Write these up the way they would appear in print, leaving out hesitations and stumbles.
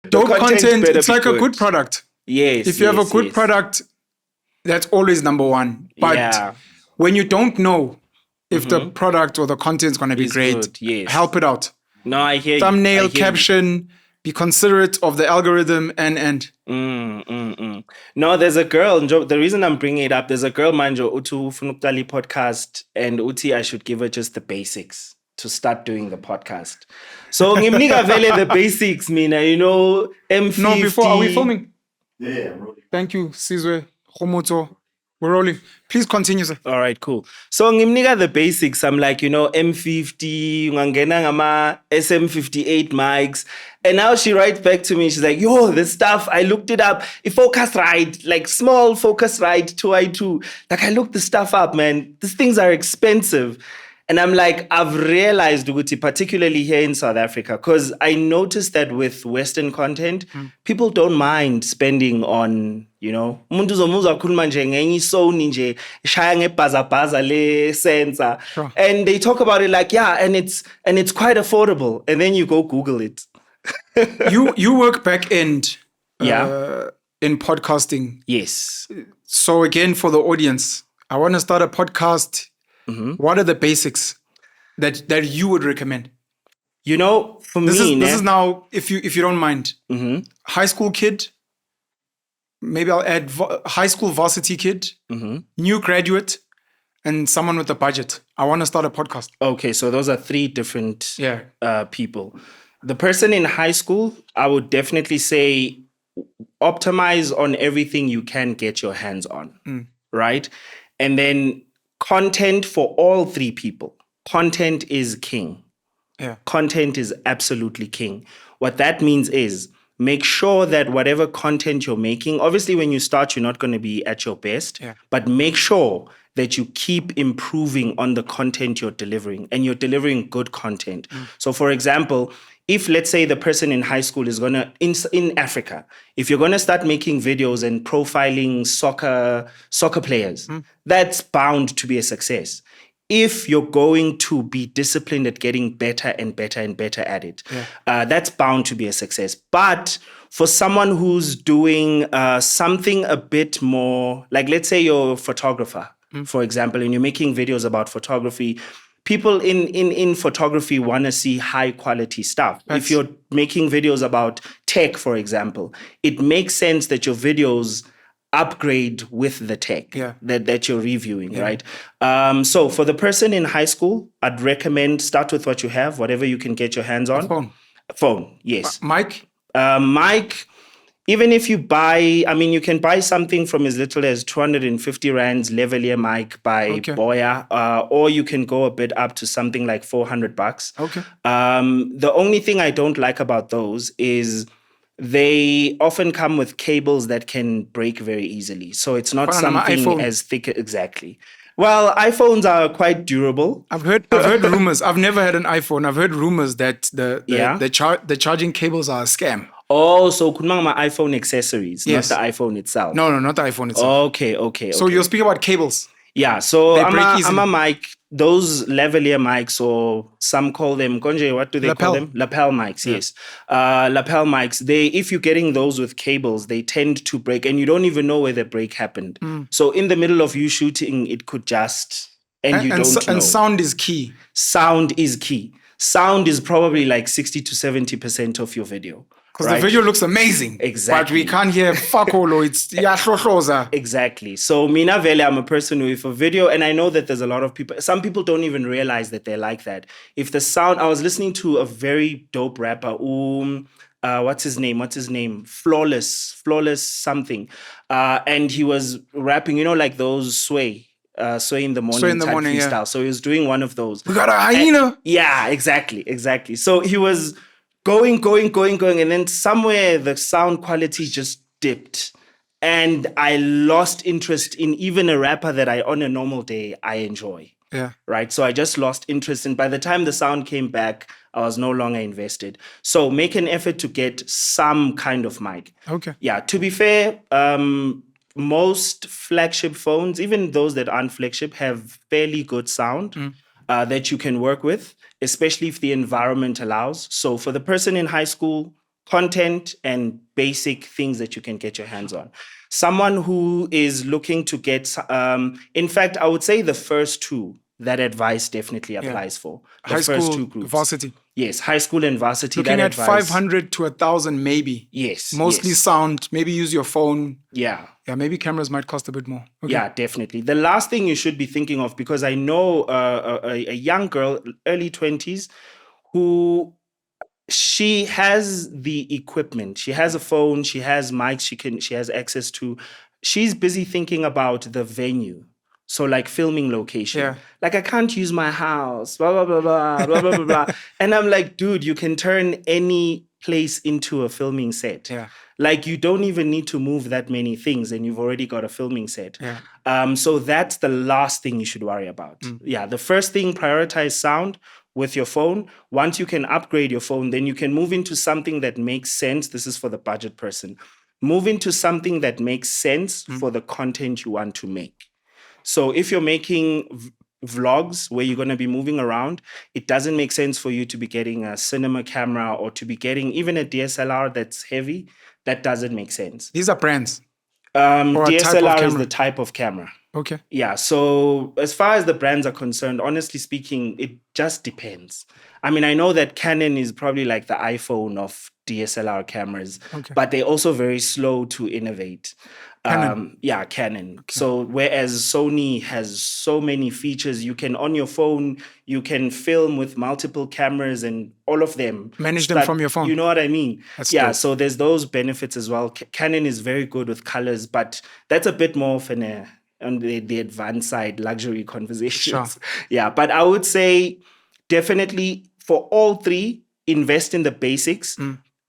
Dope content, it's like good. a good product. Yes. If you have a good product, that's always number one. But when you don't know if the product or the content is going to be great, help it out. No, I hear Thumbnail, caption, be considerate of the algorithm and. No, there's a girl. The reason I'm bringing it up, there's a girl, Manjo, Utu Funuktali podcast, and Uti, I should give her just the basics to start doing the podcast. So, ngimnika vele the basics, mina, M50. No, before, are we filming? Yeah, I'm rolling. Thank you, Sizwe, Khomoto. We're rolling. Please continue, sir. All right, cool. So, ngimnika the basics. I'm like, M50, ngangena ngama SM58 mics. And now she writes back to me. She's like, yo, this stuff, I looked it up. Focusrite, like small Focusrite 2i2. Like, I looked the stuff up, man. These things are expensive. And I'm like, I've realized, Uguti, particularly here in South Africa, because I noticed that with Western content, people don't mind spending on, umuntu uzomuzwa akhuluma nje ngenye isoni nje ishaya ngebhaza le sensor. And they talk about it like, and it's quite affordable. And then you go Google it. You work back end in podcasting. Yes. So again, for the audience, I want to start a podcast. What are the basics that you would recommend? For this me, this is now, if you don't mind, high school kid. Maybe I'll add high school varsity kid, new graduate, and someone with a budget. I want to start a podcast. Okay, so those are three different people. The person in high school, I would definitely say optimize on everything you can get your hands on, right? And then content for all three people. Content is king. Yeah. Content is absolutely king. What that means is make sure that whatever content you're making, obviously when you start, you're not going to be at your best, but make sure that you keep improving on the content you're delivering and you're delivering good content. So for example, if let's say the person in high school is going to, in Africa, if you're going to start making videos and profiling soccer players, that's bound to be a success. If you're going to be disciplined at getting better and better and better at it, that's bound to be a success. But for someone who's doing something a bit more, like let's say you're a photographer, for example, and you're making videos about photography, people in photography want to see high quality stuff. If you're making videos about tech, for example, it makes sense that your videos upgrade with the tech that you're reviewing, right? So for the person in high school, I'd recommend start with what you have, whatever you can get your hands on. Phone, yes. Mic? Mic. Even if you buy, you can buy something from as little as 250 rands lavalier mic by Boya, or you can go a bit up to something like $400. Okay. The only thing I don't like about those is they often come with cables that can break very easily. So it's not something as thick. Exactly. Well, iPhones are quite durable. I've heard rumors. I've never had an iPhone. I've heard rumors that the charging cables are a scam. Oh, so kunmanga iPhone accessories, not the iPhone itself. No, not the iPhone itself. Okay. So you're speaking about cables. Yeah, so I'm a mic, those lavalier mics, or some call them, Konje, what do they call them? Lapel mics, yes. Lapel mics, if you're getting those with cables, they tend to break and you don't even know where the break happened. So in the middle of you shooting, it could just, and you don't know. And sound is key. Sound is key. Sound is probably like 60 to 70% of your video. Because the video looks amazing. Exactly. But we can't hear fuck all. It's Exactly. So Mina Vele, I'm a person who, if a video, and I know that there's a lot of people, some people don't even realize that they're like that. If the sound, I was listening to a very dope rapper, what's his name? Flawless something. And he was rapping, like those sway in the morning type freestyle. Yeah. So he was doing one of those. We got a hyena. Yeah, exactly. So he was going, and then somewhere the sound quality just dipped. And I lost interest in even a rapper that on a normal day, I enjoy. Yeah. Right? So I just lost interest. And by the time the sound came back, I was no longer invested. So make an effort to get some kind of mic. Okay. Yeah, to be fair, most flagship phones, even those that aren't flagship, have fairly good sound that you can work with, especially if the environment allows. So for the person in high school, content and basic things that you can get your hands on. Someone who is looking to get, in fact, I would say the first two, that advice definitely applies for. The High first school, two groups. varsity. Yes, high school and varsity. Looking that at advice, 500 to 1,000 maybe. Yes. Mostly yes. sound. Maybe use your phone. Yeah. Yeah, maybe cameras might cost a bit more. Okay. Yeah, definitely. The last thing you should be thinking of, because I know a young girl, early 20s, who she has the equipment. She has a phone. She has mics. She has access to. She's busy thinking about the venue. So like filming location. Yeah. Like I can't use my house. Blah blah blah blah blah blah blah blah. And I'm like, dude, you can turn any place into a filming set. Yeah. Like you don't even need to move that many things, and you've already got a filming set. Yeah. So that's the last thing you should worry about. Yeah. The first thing, prioritize sound with your phone. Once you can upgrade your phone, then you can move into something that makes sense. This is for the budget person. Move into something that makes sense for the content you want to make. So if you're making vlogs where you're going to be moving around, it doesn't make sense for you to be getting a cinema camera or to be getting even a DSLR that's heavy. That doesn't make sense. These are brands. DSLR is the type of camera. Okay. Yeah. So as far as the brands are concerned, honestly speaking, it just depends. I mean, I know that Canon is probably like the iPhone of DSLR cameras, but they're also very slow to innovate. Canon. Canon. Okay. So whereas Sony has so many features, you can on your phone, you can film with multiple cameras and all of them. Manage them from your phone. You know what I mean? That's dope. So there's those benefits as well. Canon is very good with colors, but that's a bit more of on the advanced side, luxury conversations. Sure. Yeah, but I would say definitely for all three, invest in the basics.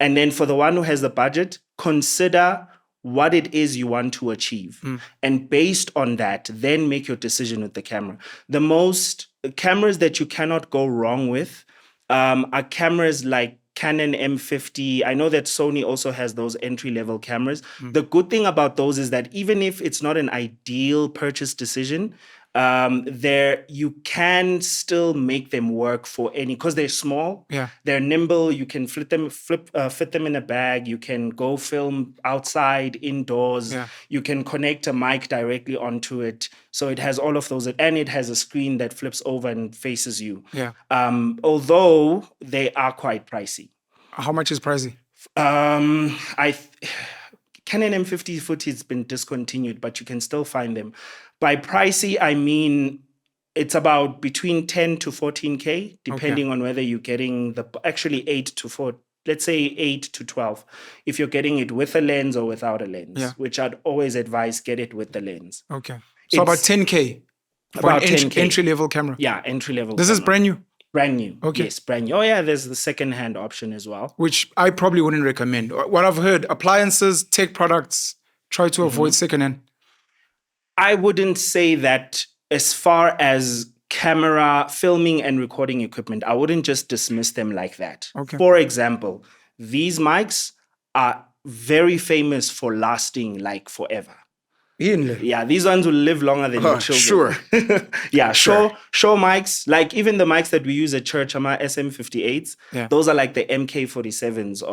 And then for the one who has the budget, consider what it is you want to achieve. And based on that, then make your decision with the camera. The most cameras that you cannot go wrong with are cameras like Canon M50. I know that Sony also has those entry-level cameras. The good thing about those is that even if it's not an ideal purchase decision, you can still make them work for any, because they're small, they're nimble, you can fit them in a bag, you can go film outside, indoors, you can connect a mic directly onto it. So it has all of those, and it has a screen that flips over and faces you. Although they are quite pricey. How much is pricey? Canon M50 footage has been discontinued, but you can still find them. By pricey, I mean it's about between 10 to 14K, depending on whether you're getting actually 8 to 4, let's say 8 to 12, if you're getting it with a lens or without a lens, which I'd always advise get it with the lens. Okay. So about 10K for an entry-level camera. Yeah, entry-level This camera. is brand new? Brand new. Okay. Yes, brand new. Oh, yeah, there's the second-hand option as well. Which I probably wouldn't recommend. What I've heard, appliances, tech products, try to avoid second-hand. I wouldn't say that as far as camera, filming, and recording equipment. I wouldn't just dismiss them like that. Okay. For example, these mics are very famous for lasting like forever. Yeah, these ones will live longer than your children. Sure. Yeah, sure mics, like even the mics that we use at church, SM58s, those are like the MK47s.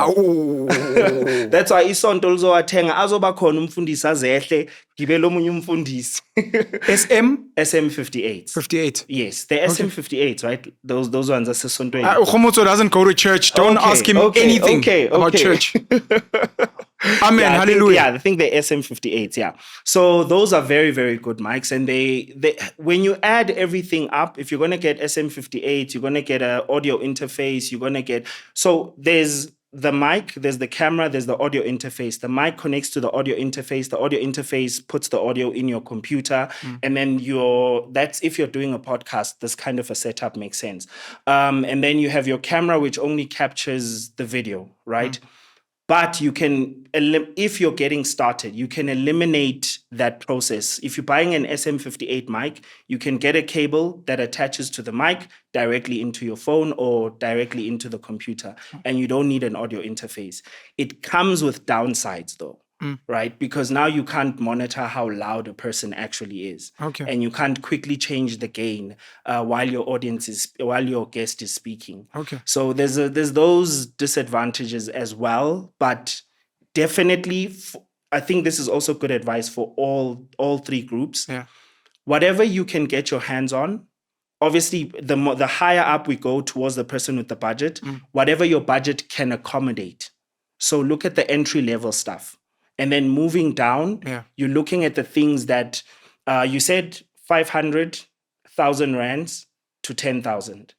That's why isonto lizowathenga azoba khona umfundisi azehle gibela omunye umfundisi. SM58s. 58. Yes, the SM58s, right? Those ones are sesontweni. Khomotso doesn't go to church. Don't ask him anything about church. Amen. Hallelujah. I think the SM58s, yeah. So those are very, very good mics. And they when you add everything up, if you're going to get SM58, you're going to get an audio interface, you're going to get... So there's the mic, there's the camera, there's the audio interface. The mic connects to the audio interface. The audio interface puts the audio in your computer. And then that's if you're doing a podcast, this kind of a setup makes sense. And then you have your camera, which only captures the video, right? But you can, if you're getting started, you can eliminate that process. If you're buying an SM58 mic, you can get a cable that attaches to the mic directly into your phone or directly into the computer, and you don't need an audio interface. It comes with downsides though. right? Because now you can't monitor how loud a person actually is. Okay. And you can't quickly change the gain while your guest is speaking. Okay. So there's those disadvantages as well, but definitely I think this is also good advice for all three groups. Yeah. Whatever you can get your hands on, obviously the higher up we go towards the person with the budget, whatever your budget can accommodate. So look at the entry level stuff. And then moving down, you're looking at the things that you said 500,000 rands to 10,000.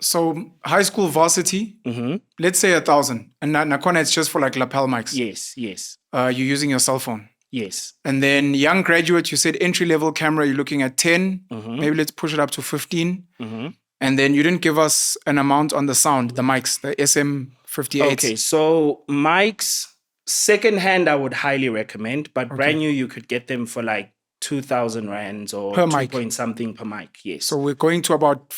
So high school varsity, let's say 1,000. And Nakona, it's just for like lapel mics. Yes. You're using your cell phone. Yes. And then young graduate, you said entry level camera, you're looking at 10. Maybe let's push it up to 15. And then you didn't give us an amount on the sound, the mics, the SM58. Okay, so mics, secondhand, I would highly recommend, but brand new, you could get them for like 2,000 rands or per 2 mic. point something per mic. Yes. So we're going to about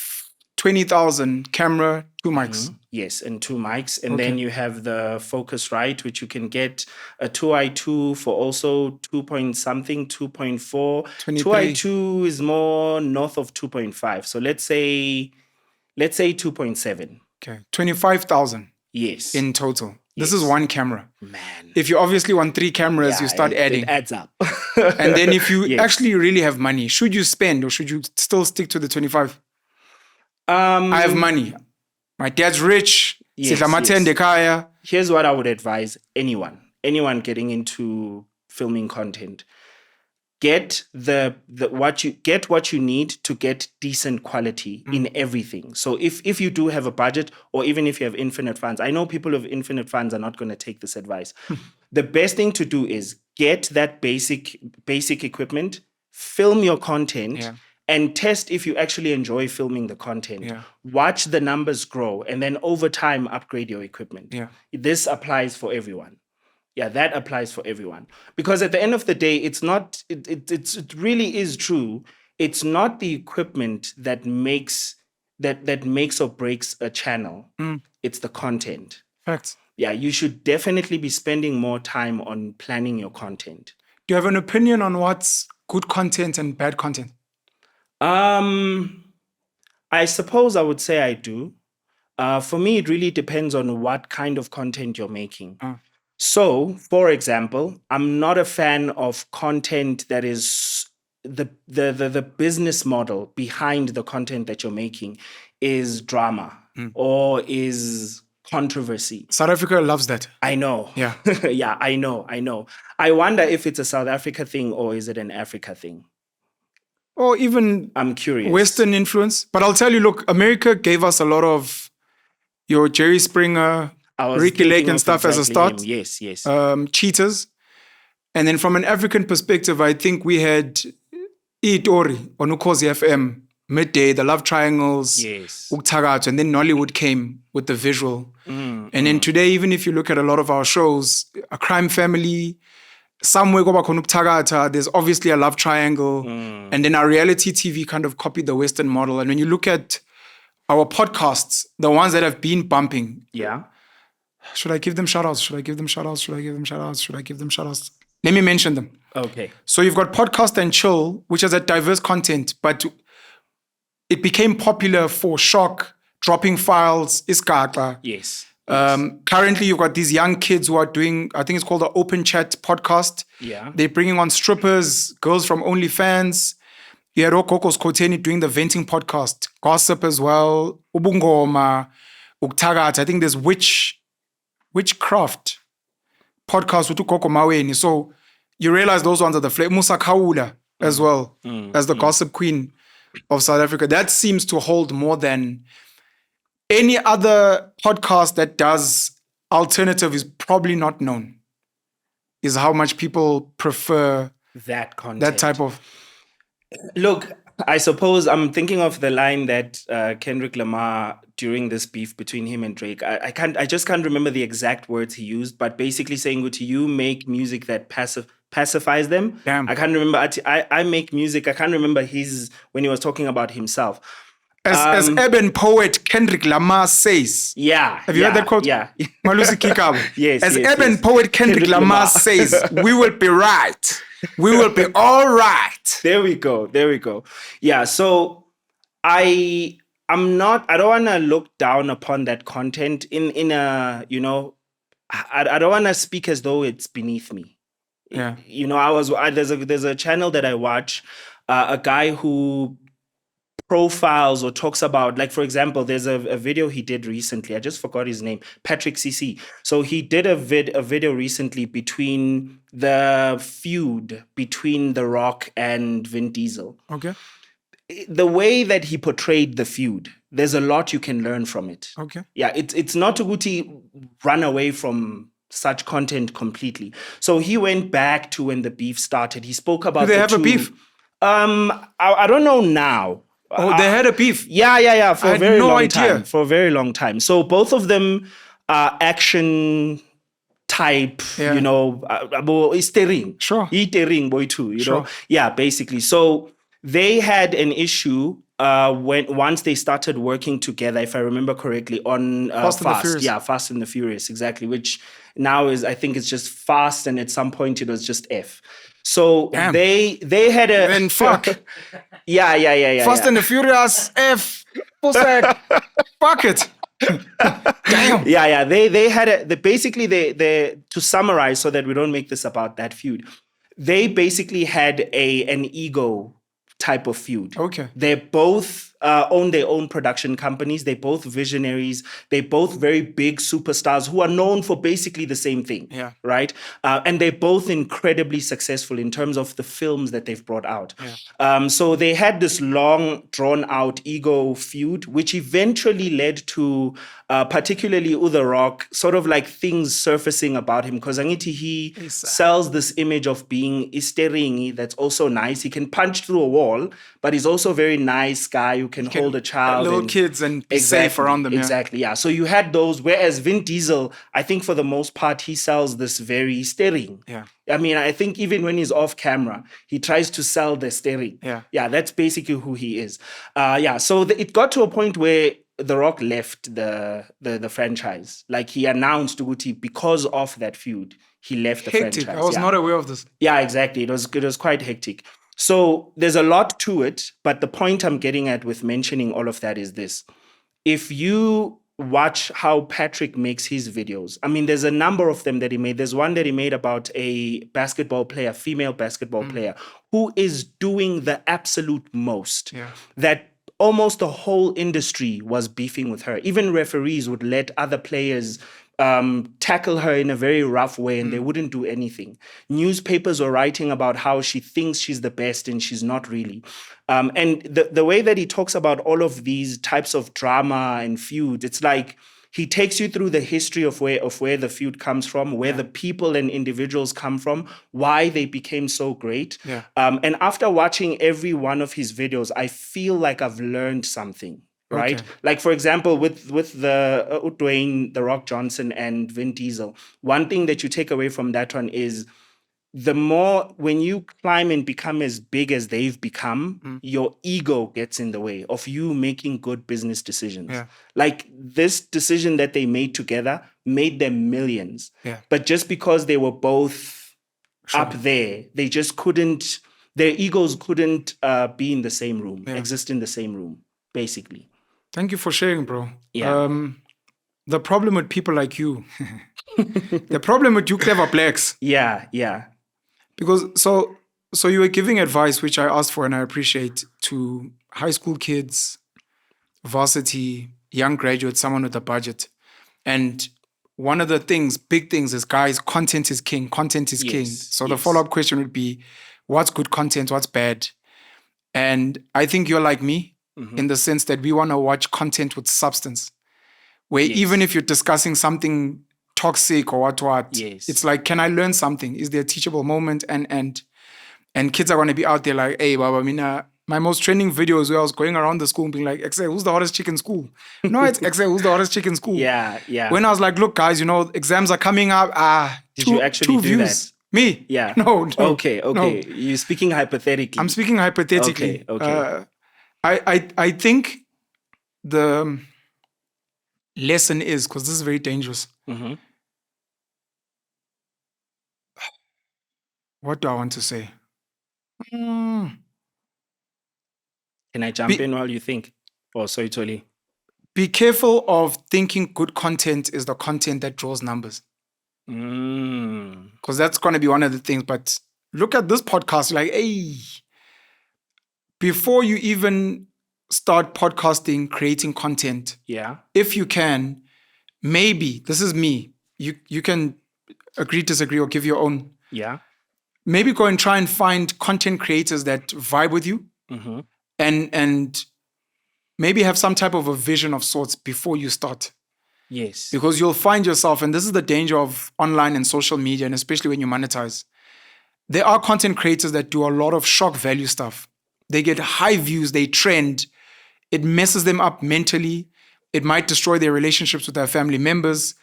20,000 camera, 2 mics. Yes, and 2 mics. And then you have the Focusrite, which you can get a 2i2 for also 2 point something, 2.4. 2i2 is more north of 2.5. So let's say 2.7. Okay, 25,000. Yes. In total. This is one camera. Man. If you obviously want 3 cameras, you start adding. It adds up. And then if you actually really have money, should you spend or should you still stick to the 25? I have money. My dad's rich. Here's what I would advise anyone getting into filming content. Get what you need to get decent quality in everything. So if you do have a budget, or even if you have infinite funds, I know people with infinite funds are not going to take this advice. The best thing to do is get that basic equipment, film your content, and test if you actually enjoy filming the content. Watch the numbers grow, and then over time upgrade your equipment. This applies for everyone. Yeah, that applies for everyone. Because at the end of the day, it really is true. It's not the equipment that makes or breaks a channel. It's the content. Facts. Yeah, you should definitely be spending more time on planning your content. Do you have an opinion on what's good content and bad content? I suppose I would say I do. For me, it really depends on what kind of content you're making. So, for example, I'm not a fan of content that is the business model behind the content that you're making is drama or is controversy. South Africa loves that. I know. Yeah. Yeah, I know. I wonder if it's a South Africa thing or is it an Africa thing? Or even I'm curious. Western influence. But I'll tell you, look, America gave us a lot of your Jerry Springer, Ricky Lake and stuff as a start. Yes. Cheaters. And then from an African perspective, I think we had Itori on Ukhozi FM, Midday, the Love Triangles, Ukthagatso, and then Nollywood came with the visual. And then today, even if you look at a lot of our shows, A Crime Family, somewhere go back on Ukthagatha, there's obviously a love triangle. And then our reality TV kind of copied the Western model. And when you look at our podcasts, the ones that have been bumping. Yeah. Should I give them shout-outs? Let me mention them. Okay. So you've got Podcast and Chill, which has a diverse content, but it became popular for shock, dropping files, iskaka. Yes. Currently, you've got these young kids who are doing, I think it's called the Open Chat podcast. Yeah. They're bringing on strippers, girls from OnlyFans. You had Okokos Koteni doing the venting podcast, gossip as well, Ubungoma, Ukthagatha. I think there's Witchcraft podcast with Ukoko Maweni. So you realize those ones are the flavor. Musa Kaula as well as the gossip queen of South Africa. That seems to hold more than any other podcast that does alternative is probably not known. Is how much people prefer that content. That type of. Look, I suppose I'm thinking of the line that Kendrick Lamar during this beef between him and Drake. I just can't remember the exact words he used, but basically saying, "Would you make music that pacifies them?" Damn. I can't remember. I make music. I can't remember when he was talking about himself. As urban poet Kendrick Lamar says. Yeah. Have you heard that quote? Yeah. Malusi Kikabo. Yes. As urban poet Kendrick Lamar says, we will be right. We will be all right. There we go. Yeah. So I don't want to look down upon that content in a, I don't want to speak as though it's beneath me. Yeah. There's a channel that I watch, a guy who profiles or talks about, like, for example, there's a video he did recently. I just forgot his name, Patrick CC. So he did a video recently between the feud between The Rock and Vin Diesel. Okay. The way that he portrayed the feud, there's a lot you can learn from it. Okay. Yeah, it's not to run away from such content completely. So he went back to when the beef started. He spoke about Do they have a beef? I don't know now. Oh, they had a beef. Yeah. For a very long idea. time. For a very long time. So both of them are action type, istering. Sure. Itering boy too, know. Yeah, basically. So they had an issue once they started working together, if I remember correctly, on Fast and the Furious. Yeah, Fast and the Furious, exactly. Which now I think it's just Fast, and at some point it was just F. So Damn. they had a Then fuck. Yeah. Fast and the Furious F. Fuck it. Damn. Yeah. They had basically they to summarize so that we don't make this about that feud. They basically had an ego type of feud. Okay. They both own their own production companies. They're both visionaries. They're both very big superstars who are known for basically the same thing. Yeah. Right? And they're both incredibly successful in terms of the films that they've brought out. Yeah. So they had this long, drawn-out ego feud, which eventually led to particularly The Rock, sort of like things surfacing about him. Because he sells this image of being isteringi that's also nice. He can punch through a wall, but he's also a very nice guy who can hold a child. Little kids and be safe around them. Exactly, yeah. So you had those, whereas Vin Diesel, I think for the most part, he sells this very stering. Yeah. I mean, I think even when he's off camera, he tries to sell the stering. Yeah. Yeah, that's basically who he is. So it got to a point where The Rock left the franchise. Like, he announced Uguti because of that feud, he left the franchise. I was not aware of this. Yeah, exactly. It was quite hectic. So there's a lot to it, but the point I'm getting at with mentioning all of that is this. If you watch how Patrick makes his videos, I mean, there's a number of them that he made. There's one that he made about a basketball player, female basketball player, who is doing the absolute most. Yeah. That almost the whole industry was beefing with her. Even referees would let other players tackle her in a very rough way, and they wouldn't do anything. Newspapers were writing about how she thinks she's the best and she's not really. And the way that he talks about all of these types of drama and feuds, it's like he takes you through the history of where the feud comes from, where the people and individuals come from, why they became so great. Yeah. And after watching every one of his videos, I feel like I've learned something. Right? Okay. Like, for example, with the Dwayne, The Rock Johnson, and Vin Diesel, one thing that you take away from that one is the more, when you climb and become as big as they've become, your ego gets in the way of you making good business decisions. Yeah. Like, this decision that they made together made them millions. Yeah. But just because they were both up there, they just couldn't, their egos couldn't be in the same room, exist in the same room, basically. Thank you for sharing, bro. Yeah. The problem with people like you, the problem with you clever blacks. Yeah. Because so you were giving advice, which I asked for and I appreciate, to high school kids, varsity, young graduates, someone with a budget. And one of the big things is, guys, content is king. Content is king. So the follow-up question would be, what's good content? What's bad? And I think you're like me, in the sense that we want to watch content with substance, where even if you're discussing something toxic or what, it's like, can I learn something? Is there a teachable moment? And kids are going to be out there like, hey, Baba, Mina, my most trending video is where I was going around the school and being like, Exe, who's the hottest chick in school? No, it's Exe, who's the hottest chick in school? Yeah. When I was like, look, guys, exams are coming up. Did you actually do views. that? Me? Yeah. No. Okay. No. You're speaking hypothetically. I'm speaking hypothetically. Okay. I think the lesson is, because this is very dangerous. What do I want to say? Can I jump in while you think? Oh, sorry, Toli. Be careful of thinking good content is the content that draws numbers. Because that's going to be one of the things. But look at this podcast, like, hey, before you even start podcasting, creating content, if you can, maybe, this is me, you can agree, disagree, or give your own. Maybe go and try and find content creators that vibe with you, and maybe have some type of a vision of sorts before you start. Yes. Because you'll find yourself, and this is the danger of online and social media, and especially when you monetize, there are content creators that do a lot of shock value stuff. They get high views, they trend, it messes them up mentally, it might destroy their relationships with their family members.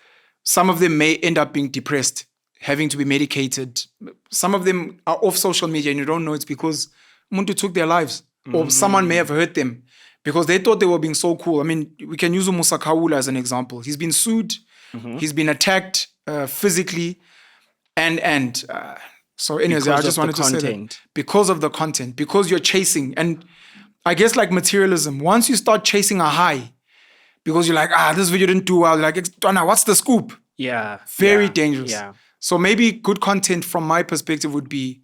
Some of them may end up being depressed, having to be medicated. Some of them are off social media and you don't know it's because Muntu took their lives, or someone may have hurt them because they thought they were being so cool. I mean, we can use Musa Kawula as an example. He's been sued, he's been attacked physically, and so anyways, I just wanted to say that because of the content, because you're chasing, and I guess like materialism, once you start chasing a high, because you're like, this video didn't do well, like, Donna, what's the scoop? Very dangerous. So maybe good content from my perspective would be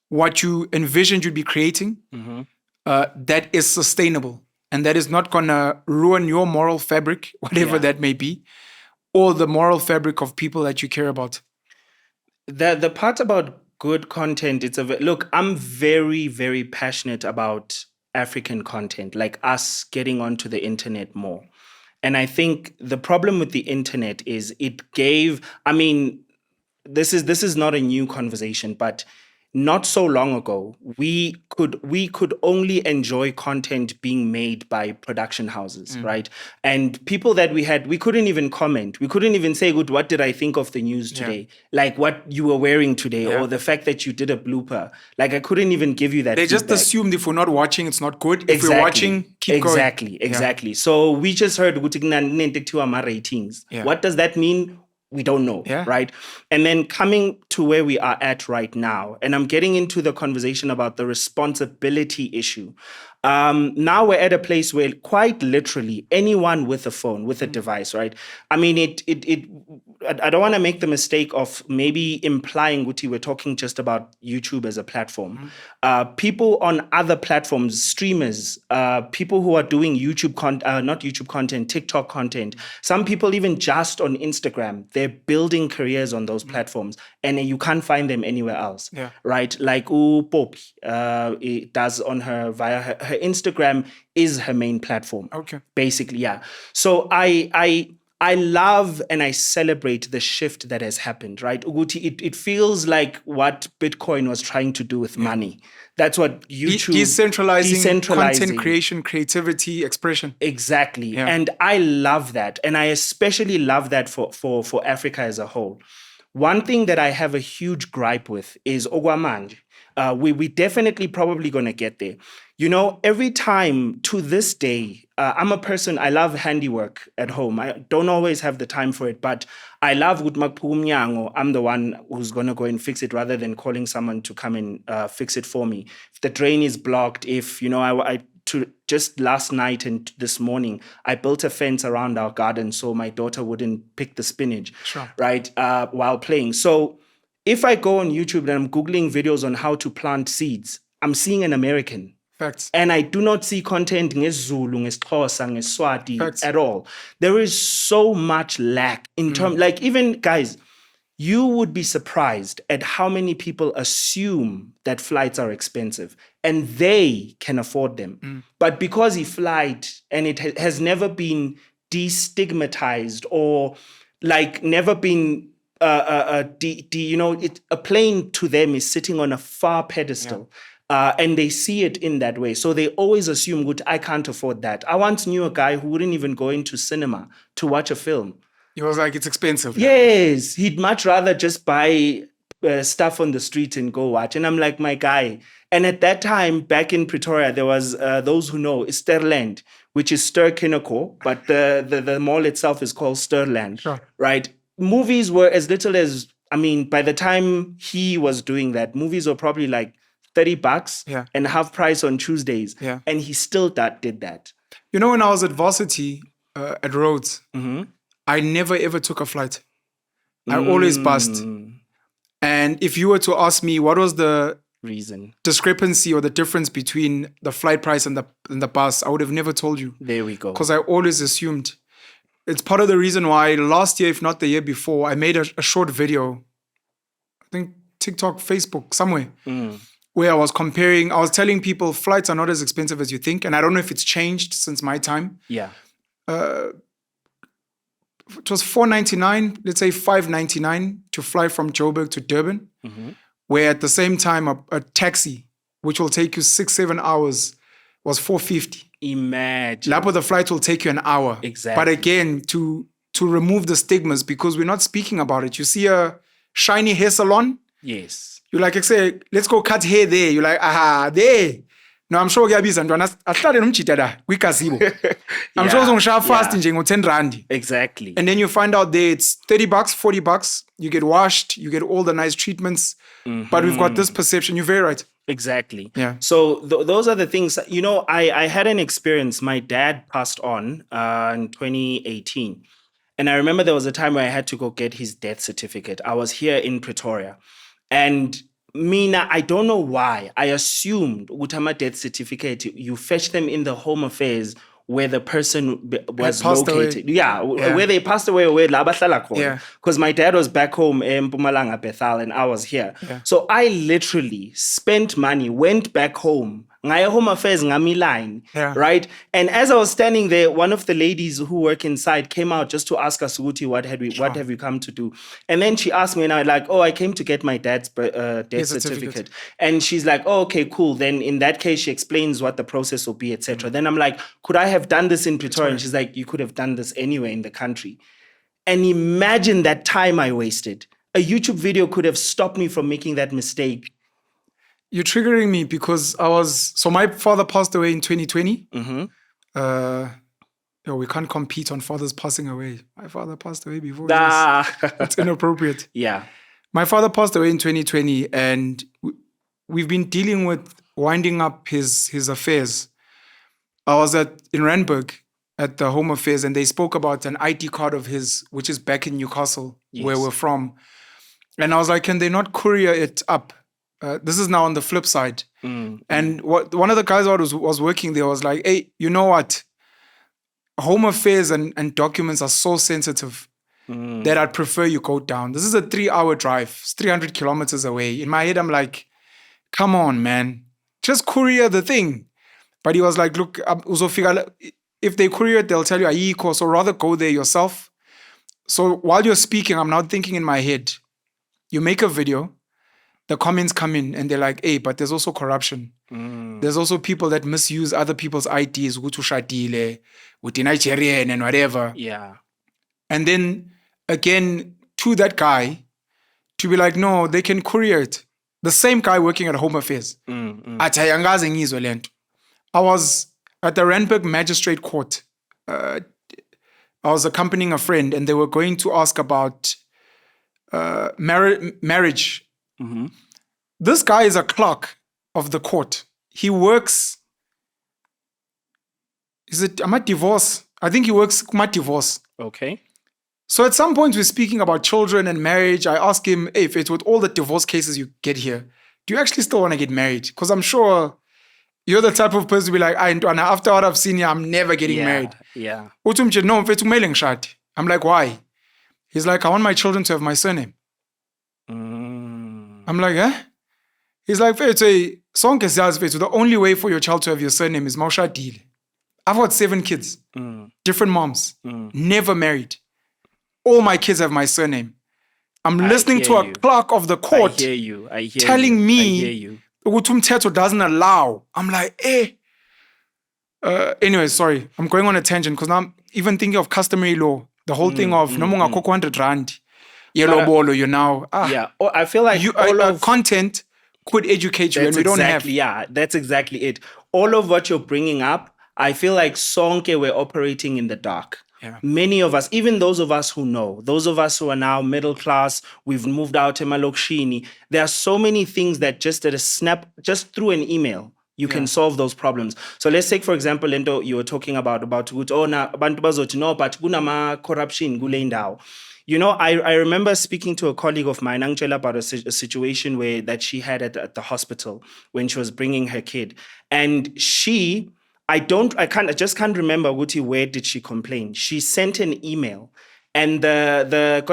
what you envisioned you'd be creating that is sustainable and that is not gonna ruin your moral fabric, whatever that may be, or the moral fabric of people that you care about. The part about good content, look, I'm very, very passionate about African content, like us getting onto the internet more. And I think the problem with the internet is it gave, I mean, this is not a new conversation, but not so long ago, we could only enjoy content being made by production houses, right? And people that we couldn't even comment. We couldn't even say, good, what did I think of the news today? Like what you were wearing today, or the fact that you did a blooper. Like I couldn't even give you that They feedback. just assumed if we're not watching, it's not good. If we're watching, keep going. Exactly. So we just heard ratings. What does that mean? We don't know, right? And then coming to where we are at right now, and I'm getting into the conversation about the responsibility issue. Now we're at a place where quite literally anyone with a phone, with a device, right? I mean, I don't want to make the mistake of maybe implying, Guti, we're talking just about YouTube as a platform. People on other platforms, streamers, people who are doing not YouTube content, TikTok content, some people even just on Instagram, they're building careers on those platforms and you can't find them anywhere else, right? Like Poppy does on her via her Instagram is her main platform. Okay. Basically, So I love and I celebrate the shift that has happened, right? Uguti, it feels like what Bitcoin was trying to do with money. That's what YouTube... Decentralizing content creation, creativity, expression. Exactly. And I love that. And I especially love that for Africa as a whole. One thing that I have a huge gripe with is Ogwamanj. We definitely probably going to get there. You know, every time to this day, I'm a person, I love handiwork at home. I don't always have the time for it, but I love Gutmakpumnyango. I'm the one who's going to go and fix it rather than calling someone to come and fix it for me. If the drain is blocked, if, you know, just last night and this morning, I built a fence around our garden so my daughter wouldn't pick the spinach, right, while playing. So if I go on YouTube and I'm Googling videos on how to plant seeds, I'm seeing an American. Facts. And I do not see content ngeZulu, ngeXhosa, ngeSwati at all. There is so much lack in terms, like even guys, you would be surprised at how many people assume that flights are expensive and they can afford them. But because he flight and it has never been destigmatized or like never been, you know, a plane to them is sitting on a far pedestal. And they see it in that way. So they always assume, good, I can't afford that. I once knew a guy who wouldn't even go into cinema to watch a film. He was like, it's expensive. Yes. He'd much rather just buy stuff on the street and go watch. And I'm like, my guy. And at that time, back in Pretoria, there was, those who know, Sterland, which is Stir Kinoko, but the mall itself is called Stirland, Sure. right? Movies were as little as, I mean, by the time he was doing that, movies were probably like $30 and half price on Tuesdays. Yeah. And he still did that. You know, when I was at varsity at Rhodes, I never ever took a flight. I always bussed. And if you were to ask me what was the reason, discrepancy or the difference between the flight price and the bus, I would have never told you. There we go. Because I always assumed. It's part of the reason why last year, if not the year before, I made a short video, I think TikTok, Facebook, somewhere, where I was telling people flights are not as expensive as you think. And I don't know if it's changed since my time. Yeah. It was $4.99, let's say $5.99 to fly from Joburg to Durban, where at the same time a taxi, which will take you 6-7 hours, was $4.50. Imagine. Lapo, the flight will take you an hour. Exactly. But again, to remove the stigmas, because we're not speaking about it. You see a shiny hair salon? Yes. You're like, say, let's go cut hair there. You're like, there. No, I'm sure I'm sure fast in 10 rand. Exactly. And then you find out there it's $30, $40. You get washed, you get all the nice treatments. But we've got this perception. You're very right. Exactly. Yeah. So those are the things. You know, I had an experience. My dad passed on in 2018. And I remember there was a time where I had to go get his death certificate. I was here in Pretoria. And Mina, I don't know why. I assumed Utama death certificate, you fetch them in the Home Affairs where the person was located. Yeah, where they passed away or where Labahlala. Because my dad was back home in Mpumalanga, Bethel, and I was here. Yeah. So I literally spent money, went back home. Ngaya Home Affairs ngami line, right? And as I was standing there, one of the ladies who work inside came out just to ask us, Uti, what have we come to do? And then she asked me, and I was like, I came to get my dad's death certificate. And she's like, okay, cool. Then in that case, she explains what the process will be, etc. Then I'm like, could I have done this in Pretoria? And she's like, you could have done this anywhere in the country. And imagine that time I wasted. A YouTube video could have stopped me from making that mistake. You're triggering me because my father passed away in 2020. We can't compete on fathers passing away. My father passed away before this. It's inappropriate. Yeah. My father passed away in 2020 and we've been dealing with winding up his affairs. I was in Randburg at the Home Affairs and they spoke about an ID card of his, which is back in Newcastle, where we're from. And I was like, can they not courier it up? This is now on the flip side. And one of the guys who was working there was like, hey, you know what? Home Affairs and documents are so sensitive that I'd prefer you go down. This is a 3-hour drive. It's 300 kilometers away. In my head, I'm like, come on, man. Just courier the thing. But he was like, look, if they courier it, they'll tell you, Ayiko, so rather go there yourself. So while you're speaking, I'm now thinking in my head, you make a video, the comments come in and they're like, hey, but there's also corruption. There's also people that misuse other people's IDs, Shadile, with Nigerian and whatever. Yeah. And then again, to that guy, to be like, no, they can courier it. The same guy working at Home Affairs. I was at the Randburg Magistrate Court. I was accompanying a friend and they were going to ask about marriage. This guy is a clerk of the court. He works. I'm at divorce. I think he works at divorce. Okay. So at some point we're speaking about children and marriage. I ask him, hey, if it's with all the divorce cases you get here, do you actually still want to get married? Because I'm sure you're the type of person to be like, after what I've seen here, I'm never getting married. Yeah. I'm like, why? He's like, I want my children to have my surname. I'm like, eh? He's like, the only way for your child to have your surname is Maushadile. I've got 7 kids, different moms, never married. All my kids have my surname. I'm listening to a clerk of the court telling me Umthetho doesn't allow. I'm like, anyway, sorry. I'm going on a tangent because now I'm even thinking of customary law. The whole thing of no more 100 rand. Yellow ball, you now. Yeah. I feel like content could educate you and we don't have. Yeah, that's exactly it. All of what you're bringing up, I feel like sonke we're operating in the dark. Yeah. Many of us, even those of us who know, those of us who are now middle class, we've moved out to Malokshini. There are so many things that just at a snap, just through an email, you can solve those problems. So let's take, for example, Lento, you were talking about na abantu bazothi no, but kunama corruption kule ndawo. You know, I remember speaking to a colleague of mine, Angela, about a situation where that she had at the hospital when she was bringing her kid. And I just can't remember, Guti, where did she complain? She sent an email. And the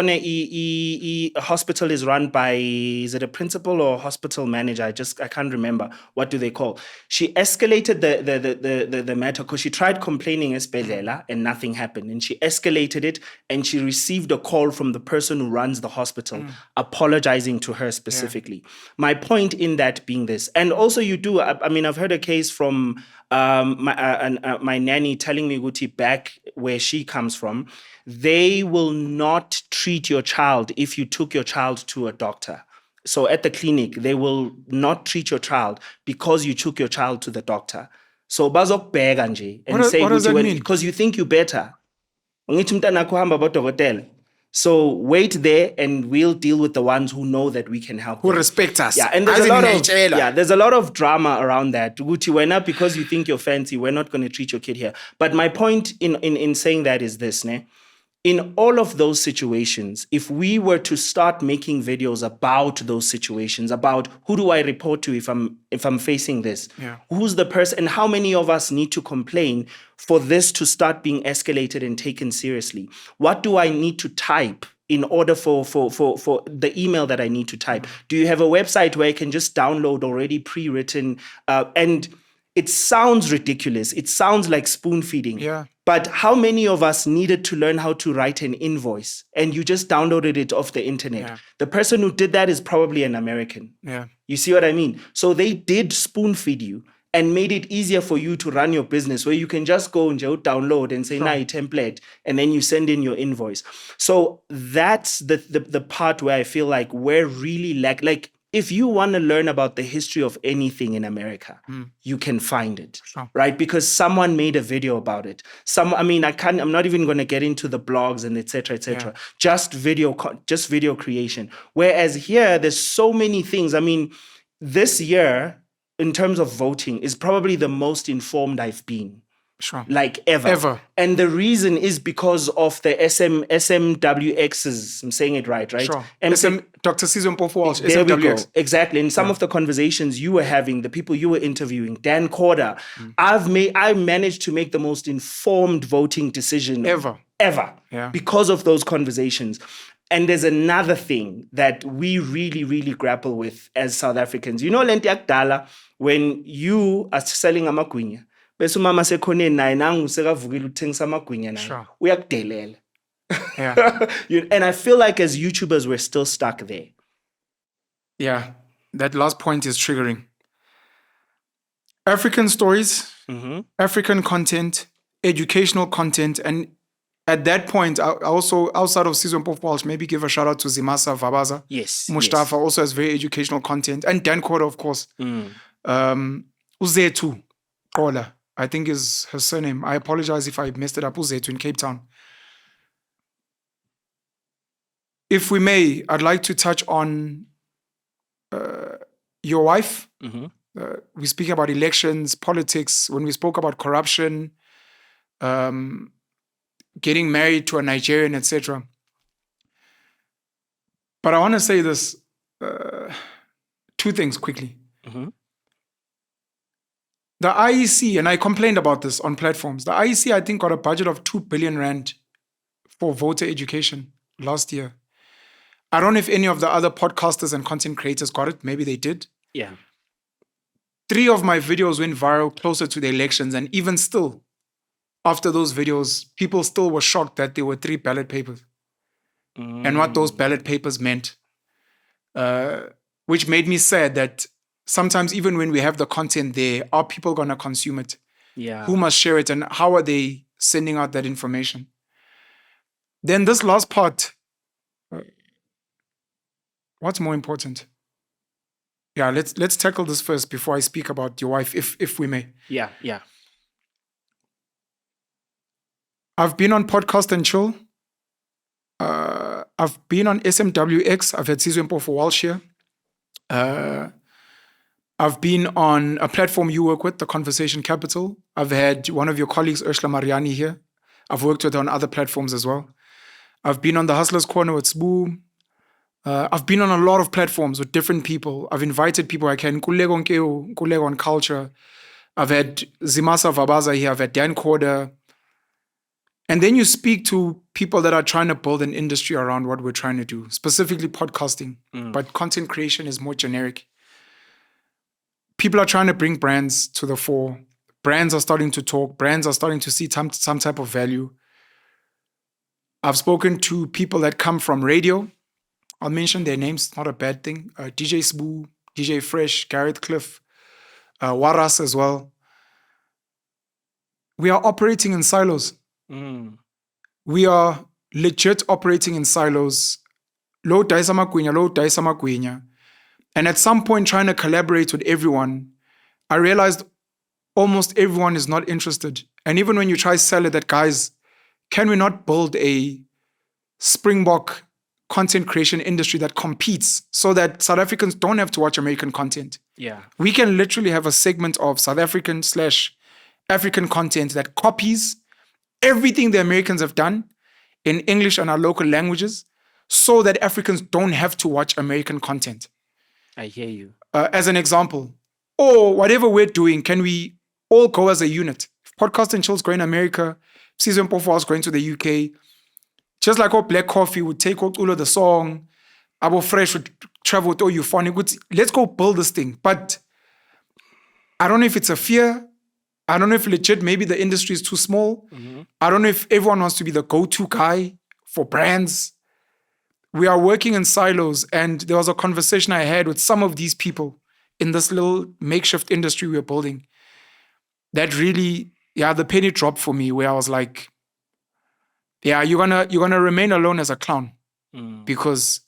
hospital is run by, is it a principal or hospital manager? I can't remember. What do they call? She escalated the matter because she tried complaining esibhedlela and nothing happened. And she escalated it and she received a call from the person who runs the hospital apologizing to her specifically. My point in that being this, and also I've heard a case from my nanny telling me, Guti, back where she comes from, they will not treat your child if you took your child to a doctor. So at the clinic, they will not treat your child because you took your child to the doctor. So bazokubheka nje and say, what does that mean? Because you think you better. So wait there and we'll deal with the ones who know that we can help Who them. respect us. Yeah, and there's a lot of drama around that. We're not, because you think you're fancy, we're not going to treat your kid here. But my point in saying that is this, ne? In all of those situations, if we were to start making videos about those situations, about who do I report to if I'm facing this, who's the person, and how many of us need to complain for this to start being escalated and taken seriously? What do I need to type in order for the email that I need to type? Do you have a website where I can just download already pre-written? And it sounds ridiculous. It sounds like spoon feeding. Yeah. But how many of us needed to learn how to write an invoice and you just downloaded it off the internet? Yeah. The person who did that is probably an American. Yeah. You see what I mean? So they did spoon feed you and made it easier for you to run your business, where you can just go and download and say, nah, template, and then you send in your invoice. So that's the part where I feel like we're really like if you want to learn about the history of anything in America, you can find it, right? Because someone made a video about it. I'm not even going to get into the blogs and et cetera, et cetera. Just video creation. Whereas here, there's so many things. I mean, this year, in terms of voting, is probably the most informed I've been. Sure. Like ever. And the reason is because of the SMWXs. I'm saying it right? Sure. Dr. Sizwe Mpofu-Walsh, there we go. SMWX. Exactly. In some of the conversations you were having, the people you were interviewing, Dan Corder, I managed to make the most informed voting decision Ever. Yeah. Because of those conversations. And there's another thing that we really, really grapple with as South Africans. You know, Lenti Akdala, when you are selling amagwinya, bese umama sekhoneni naye nangu sekavukile uthengisa amagwinya naye uyakudelela. Yeah. And I feel like as YouTubers we're still stuck there. Yeah, that last point is triggering. African stories, African content, educational content, and at that point, I also, outside of Sizwe Mpofu-Walsh, maybe give a shout out to Zimasa Vabaza. Yes. Mustafa also has very educational content, and Dan Corder, of course. Uzetu Qola, I think is her surname. I apologize if I messed it up. Uzetu in Cape Town. If we may, I'd like to touch on your wife. We speak about elections, politics. When we spoke about corruption, getting married to a Nigerian, etc. But I want to say this, two things quickly. The IEC, and I complained about this on platforms, the IEC, I think, got a budget of 2 billion rand for voter education last year. I don't know if any of the other podcasters and content creators got it. Maybe they did. Yeah. 3 of my videos went viral closer to the elections, and even still, after those videos, people still were shocked that there were 3 ballot papers and what those ballot papers meant, which made me sad that sometimes even when we have the content there, are people going to consume it? Yeah. Who must share it, and how are they sending out that information? Then this last part, what's more important? Yeah, let's tackle this first before I speak about your wife, if we may. Yeah. I've been on Podcast and Chill. I've been on SMWX. I've had Sizwempo for Walsh here. I've been on a platform you work with, the Conversation Capital. I've had one of your colleagues, Ursula Mariani, here. I've worked with her on other platforms as well. I've been on the Hustlers Corner with Sbu. I've been on a lot of platforms with different people. I've invited people I can. Kulego on Keo, Kulego on Culture. I've had Zimasa Vabaza here. I've had Dan Corder. And then you speak to people that are trying to build an industry around what we're trying to do, specifically podcasting. But content creation is more generic. People are trying to bring brands to the fore. Brands are starting to talk. Brands are starting to see some type of value. I've spoken to people that come from radio. I'll mention their names, not a bad thing. DJ Sbu, DJ Fresh, Gareth Cliff, Waras as well. We are operating in silos. We are legit operating in silos. Low daisa magwinya. And at some point, trying to collaborate with everyone, I realized almost everyone is not interested. And even when you try to sell it, that guys, can we not build a Springbok content creation industry that competes so that South Africans don't have to watch American content? Yeah. We can literally have a segment of South African/African content that copies everything the Americans have done in English and our local languages so that Africans don't have to watch American content. I hear you. As an example, or whatever we're doing, can we all go as a unit? If Podcast and Chill's going to America, Season Profile's going to the UK, just like all Black Coffee would take all of the song, Abo Fresh would travel to Euphonic. Let's go build this thing. But I don't know if it's a fear. I don't know if legit, maybe the industry is too small. I don't know if everyone wants to be the go-to guy for brands. We are working in silos, and there was a conversation I had with some of these people in this little makeshift industry we're building that really, the penny dropped for me, where I was like, you're gonna remain alone as a clown because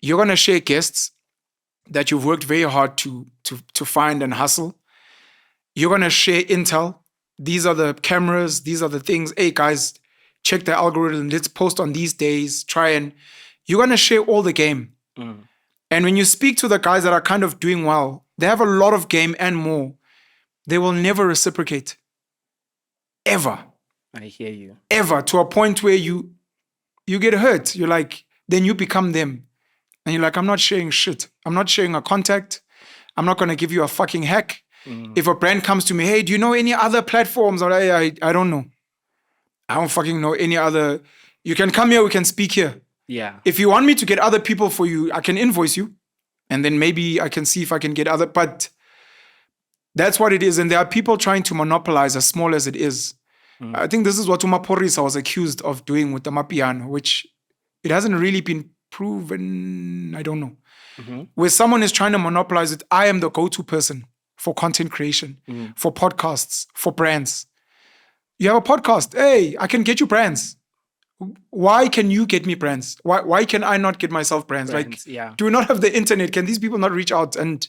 you're gonna share guests that you've worked very hard to find and hustle. You're going to share intel. These are the cameras. These are the things. Hey, guys, check the algorithm. Let's post on these days. You're going to share all the game. And when you speak to the guys that are kind of doing well, they have a lot of game and more. They will never reciprocate. Ever. I hear you. Ever. To a point where you get hurt. You're like, then you become them. And you're like, I'm not sharing shit. I'm not sharing a contact. I'm not going to give you a fucking hack. If a brand comes to me, hey, do you know any other platforms? Or I don't know. I don't fucking know any other. You can come here, we can speak here. Yeah. If you want me to get other people for you, I can invoice you. And then maybe I can see if I can get other. But that's what it is. And there are people trying to monopolize as small as it is. I think this is what Umaporisa was accused of doing with the Mapiano, which it hasn't really been proven. I don't know. Where someone is trying to monopolize it, I am the go-to person for content creation, for podcasts, for brands. You have a podcast. Hey, I can get you brands. Why can you get me brands? Why can I not get myself brands? Do we not have the internet? Can these people not reach out? And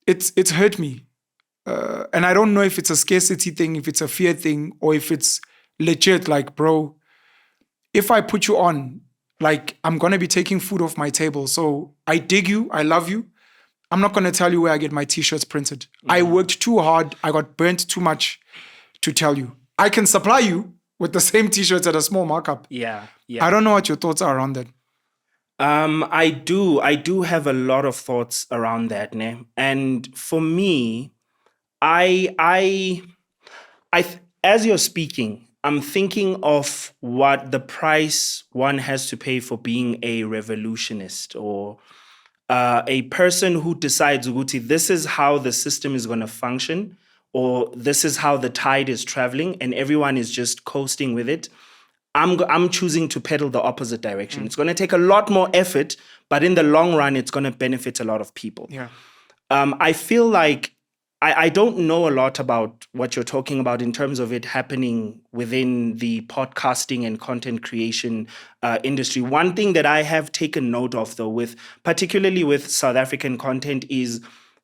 it's hurt me. And I don't know if it's a scarcity thing, if it's a fear thing, or if it's legit. Like, bro, if I put you on, like, I'm going to be taking food off my table. So I dig you. I love you. I'm not going to tell you where I get my t-shirts printed. I worked too hard. I got burnt too much to tell you. I can supply you with the same t-shirts at a small markup. Yeah. I don't know what your thoughts are around that. I do have a lot of thoughts around that, ne? And for me, I as you're speaking, I'm thinking of what the price one has to pay for being a revolutionist or a person who decides, Uguti, this is how the system is going to function, or this is how the tide is traveling, and everyone is just coasting with it. I'm choosing to pedal the opposite direction. It's going to take a lot more effort, but in the long run, it's going to benefit a lot of people. Yeah. I feel like I don't know a lot about what you're talking about in terms of it happening within the podcasting and content creation industry. One thing that I have taken note of, though, particularly with South African content, is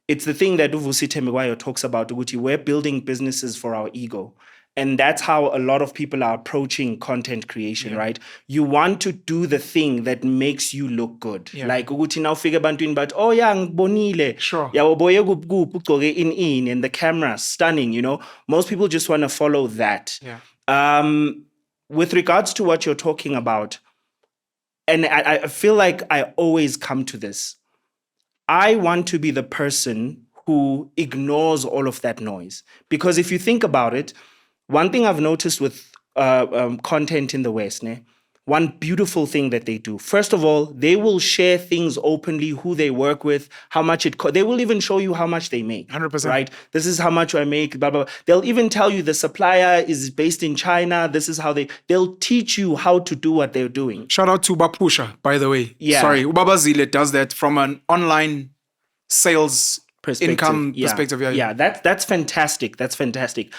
it's the thing that Uvusite Migwayo talks about, Uguti, we're building businesses for our ego. And that's how a lot of people are approaching content creation, right? You want to do the thing that makes you look good. Like ukuthi now figure bantwini but oh yeah ngibonile. Sure. Yeah, boye ugqoke in and the camera stunning, you know. Most people just want to follow that. With regards to what you're talking about, and I feel like I always come to this. I want to be the person who ignores all of that noise. Because if you think about it, one thing I've noticed with content in the West, one beautiful thing that they do. First of all, they will share things openly, who they work with, how much they will even show you how much they make. 100%. Right? This is how much I make, blah, blah, blah. They'll even tell you the supplier is based in China. This is how they'll teach you how to do what they're doing. Shout out to Bapusha, by the way. Yeah. Sorry, Ubabazile does that from an online sales income perspective. Yeah, that's fantastic. That's fantastic.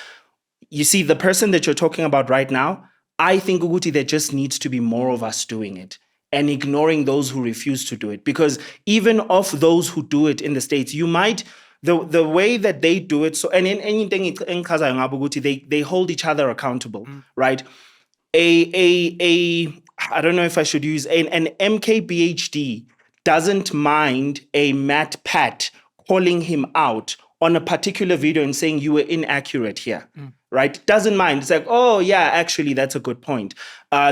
You see, the person that you're talking about right now, I think, Uguti, there just needs to be more of us doing it and ignoring those who refuse to do it. Because even of those who do it in the States, you might, the way that they do it, so and in anything in Uguti, they hold each other accountable, right? I don't know if I should use an MKBHD doesn't mind a Matt Pat calling him out on a particular video and saying you were inaccurate here, right? Doesn't mind. It's like, oh yeah, actually that's a good point.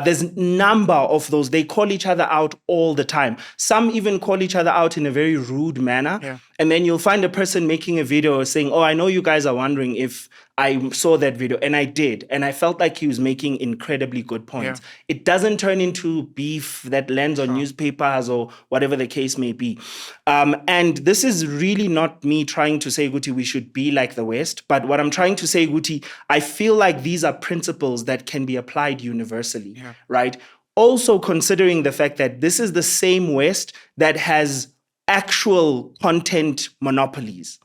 There's a number of those. They call each other out all the time. Some even call each other out in a very rude manner. Yeah. And then you'll find a person making a video saying, oh, I know you guys are wondering if I saw that video. And I did. And I felt like he was making incredibly good points. Yeah. It doesn't turn into beef that lands on newspapers or whatever the case may be. And this is really not me trying to say, Guti, we should be like the West. But what I'm trying to say, Guti, I feel like these are principles that can be applied universally, right? Also considering the fact that this is the same West that has actual content monopolies.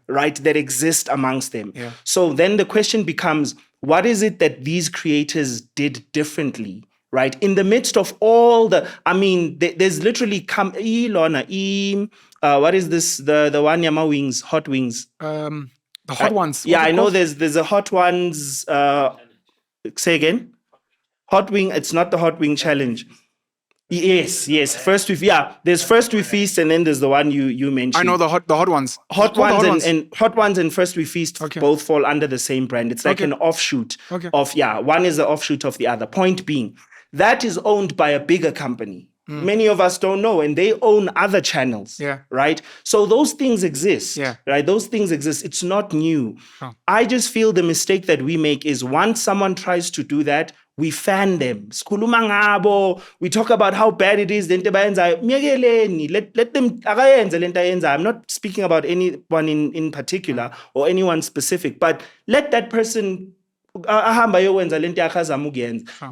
Right, that exist amongst them. So then the question becomes, what is it that these creators did differently, right? In the midst of all there's literally what is this? The one Yama Wings, Hot Wings. The hot ones. Yeah, I know there's a Hot Ones. Say again? Hot Wing, it's not the Hot Wing Challenge. Yes. There's First We Feast, and then there's the one you mentioned. I know the hot ones. Hot Ones and First We Feast both fall under the same brand. It's like an offshoot of one is the offshoot of the other. Point being, that is owned by a bigger company. Many of us don't know, and they own other channels. Right? So those things exist. Right? Those things exist. It's not new. I just feel the mistake that we make is once someone tries to do that, we fan them. We talk about how bad it is. Let them. I'm not speaking about anyone in particular or anyone specific, but let that person.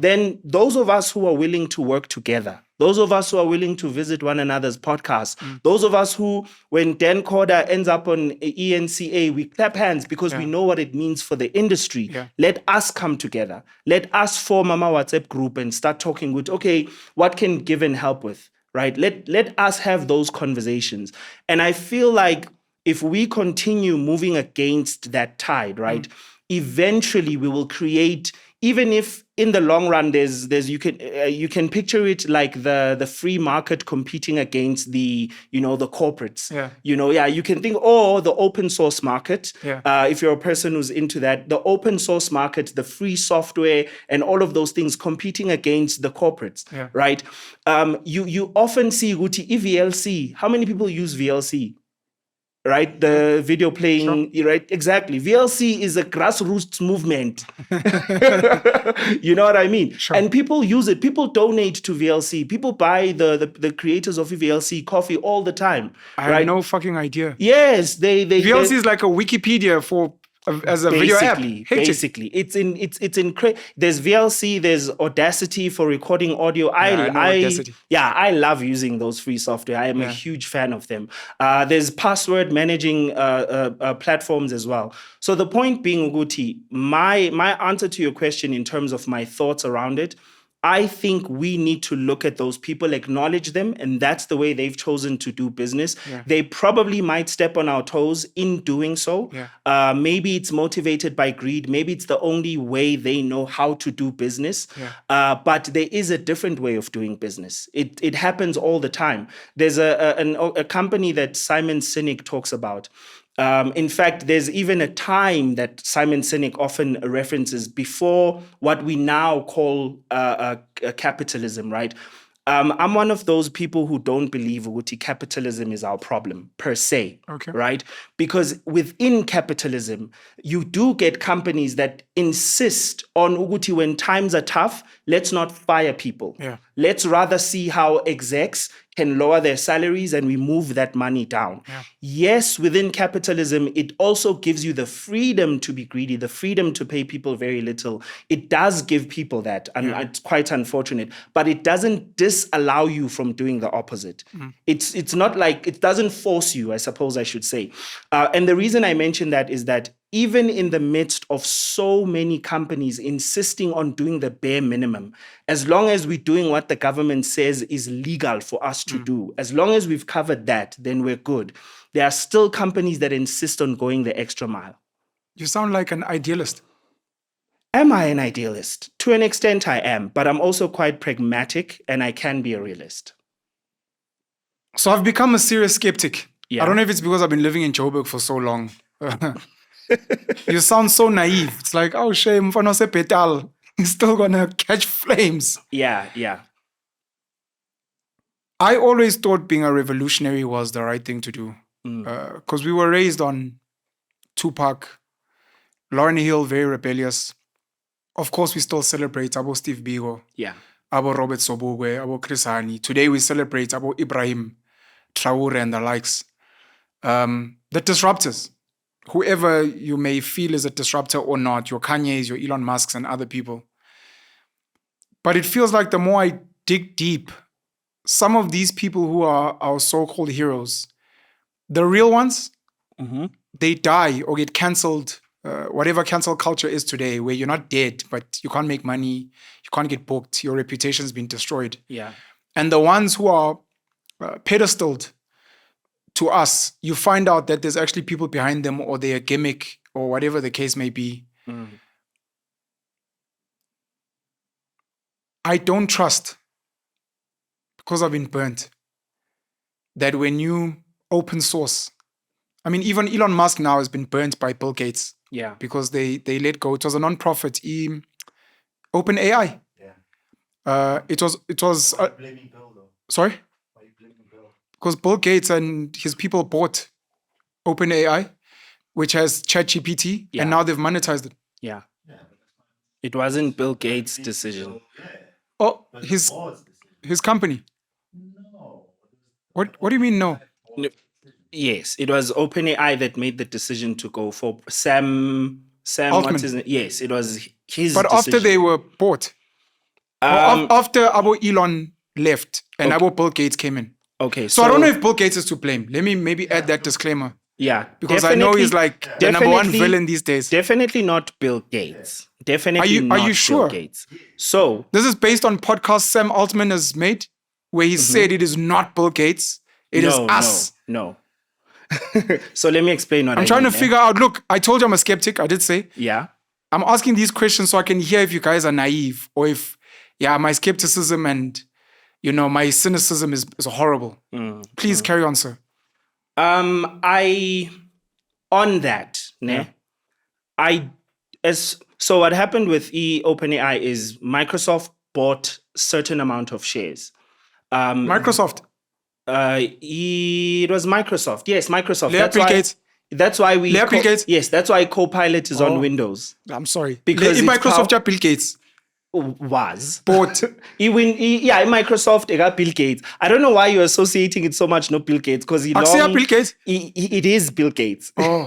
Then those of us who are willing to work together, those of us who are willing to visit one another's podcasts, those of us who, when Dan Corder ends up on ENCA, we clap hands because we know what it means for the industry. Let us come together. Let us form a WhatsApp group and start talking with, okay, what can give and help with, right? Let us have those conversations. And I feel like if we continue moving against that tide, right, eventually we will create, even if in the long run there's you can picture it like the free market competing against the corporates. You can think the open source market. If you're a person who's into that, the open source market, the free software and all of those things competing against the corporates, right? You often see Guti VLC. How many people use VLC? Right, the video playing, right? Exactly. VLC is a grassroots movement. You know what I mean? And people use it. People donate to VLC. People buy the creators of VLC coffee all the time. I have no fucking idea. Yes, VLC is like a Wikipedia as a video app. Basically, it's there's VLC, there's Audacity for recording audio. I love using those free software. I am a huge fan of them. There's password managing platforms as well. So the point being, Uguti, my answer to your question in terms of my thoughts around it I think we need to look at those people, acknowledge them, and that's the way they've chosen to do business. Yeah. They probably might step on our toes in doing so. Yeah. Maybe it's motivated by greed. Maybe it's the only way they know how to do business. Yeah. But there is a different way of doing business. It happens all the time. There's a company that Simon Sinek talks about. In fact, there's even a time that Simon Sinek often references before what we now call capitalism, right? I'm one of those people who don't believe Uguti capitalism is our problem per se, Okay. right? Because within capitalism, you do get companies that insist on Uguti when times are tough, let's not fire people. Yeah. Let's rather see how execs can lower their salaries and we move that money down. Yeah. Yes, within capitalism, it also gives you the freedom to be greedy, the freedom to pay people very little. It does give people that, and it's quite unfortunate, but it doesn't disallow you from doing the opposite. It's not like, it doesn't force you, I suppose I should say. And the reason I mention that is that even in the midst of so many companies insisting on doing the bare minimum, as long as we're doing what the government says is legal for us to do, as long as we've covered that, then we're good. There are still companies that insist on going the extra mile. You sound like an idealist. Am I an idealist? To an extent, I am, but I'm also quite pragmatic and I can be a realist. So I've become a serious skeptic. Yeah. I don't know if it's because I've been living in Joburg for so long. You sound so naive. It's like, oh, shame, mfana petal. He's still gonna catch flames. Yeah. I always thought being a revolutionary was the right thing to do. Because we were raised on Tupac, Lauryn Hill, very rebellious. Of course, we still celebrate Abo Steve Biko, Yeah. Abo Robert Sobugwe, Abo Chris Hani. Today we celebrate Abo Ibrahim Traore and the likes. The disruptors. Whoever you may feel is a disruptor or not, your Kanye's, your Elon Musk's and other people. But it feels like the more I dig deep, some of these people who are our so-called heroes, the real ones, they die or get cancelled, whatever cancel culture is today, where you're not dead, but you can't make money, you can't get booked, your reputation's been destroyed. Yeah. And the ones who are pedestaled to us, you find out that there's actually people behind them or they're a gimmick or whatever the case may be. I don't trust, because I've been burnt, that when you open source, I mean, even Elon Musk now has been burnt by Bill Gates. Yeah. Because they let go. It was a non-profit. OpenAI. Yeah. It was. Blaming Bill though. Sorry? Why are you blaming Bill? Because Bill Gates and his people bought OpenAI, which has ChatGPT, Yeah. and now they've monetized it. Yeah. Yeah, but that's fine. It wasn't Bill Gates' decision. Yeah. Oh, But his the board's decision. his company. No. What do you mean no? No. Yes, it was OpenAI that made the decision to go for Sam. Altman. What's his name? Yes, it was his. But after decision. they were bought, or after Abo Elon left and Abo Bill Gates came in. Okay, So I don't know if Bill Gates is to blame. Let me maybe add that disclaimer. Yeah, Because I know he's like the number one definitely- villain these days. Definitely not Bill Gates. Definitely Are not you sure? Bill Gates. So This is based on podcast Sam Altman has made, where he said it is not Bill Gates, it is us. No. So let me explain what I'm trying to figure out. Look, I told you I'm a skeptic. I did say Yeah. I'm asking these questions so I can hear if you guys are naive or if, my skepticism and my cynicism is horrible. Please carry on, sir. On that, so what happened with OpenAI is Microsoft bought certain amount of shares. Microsoft. It was Microsoft. Yes, Microsoft. Bill Gates. That's why we. Bill Gates? Yes, that's why Copilot is on Windows. I'm sorry. Because If it's Microsoft are Bill Gates Was bought. Microsoft got Bill Gates. I don't know why you're associating it so much, no Bill Gates, because Bill Gates. It is Bill Gates. Oh.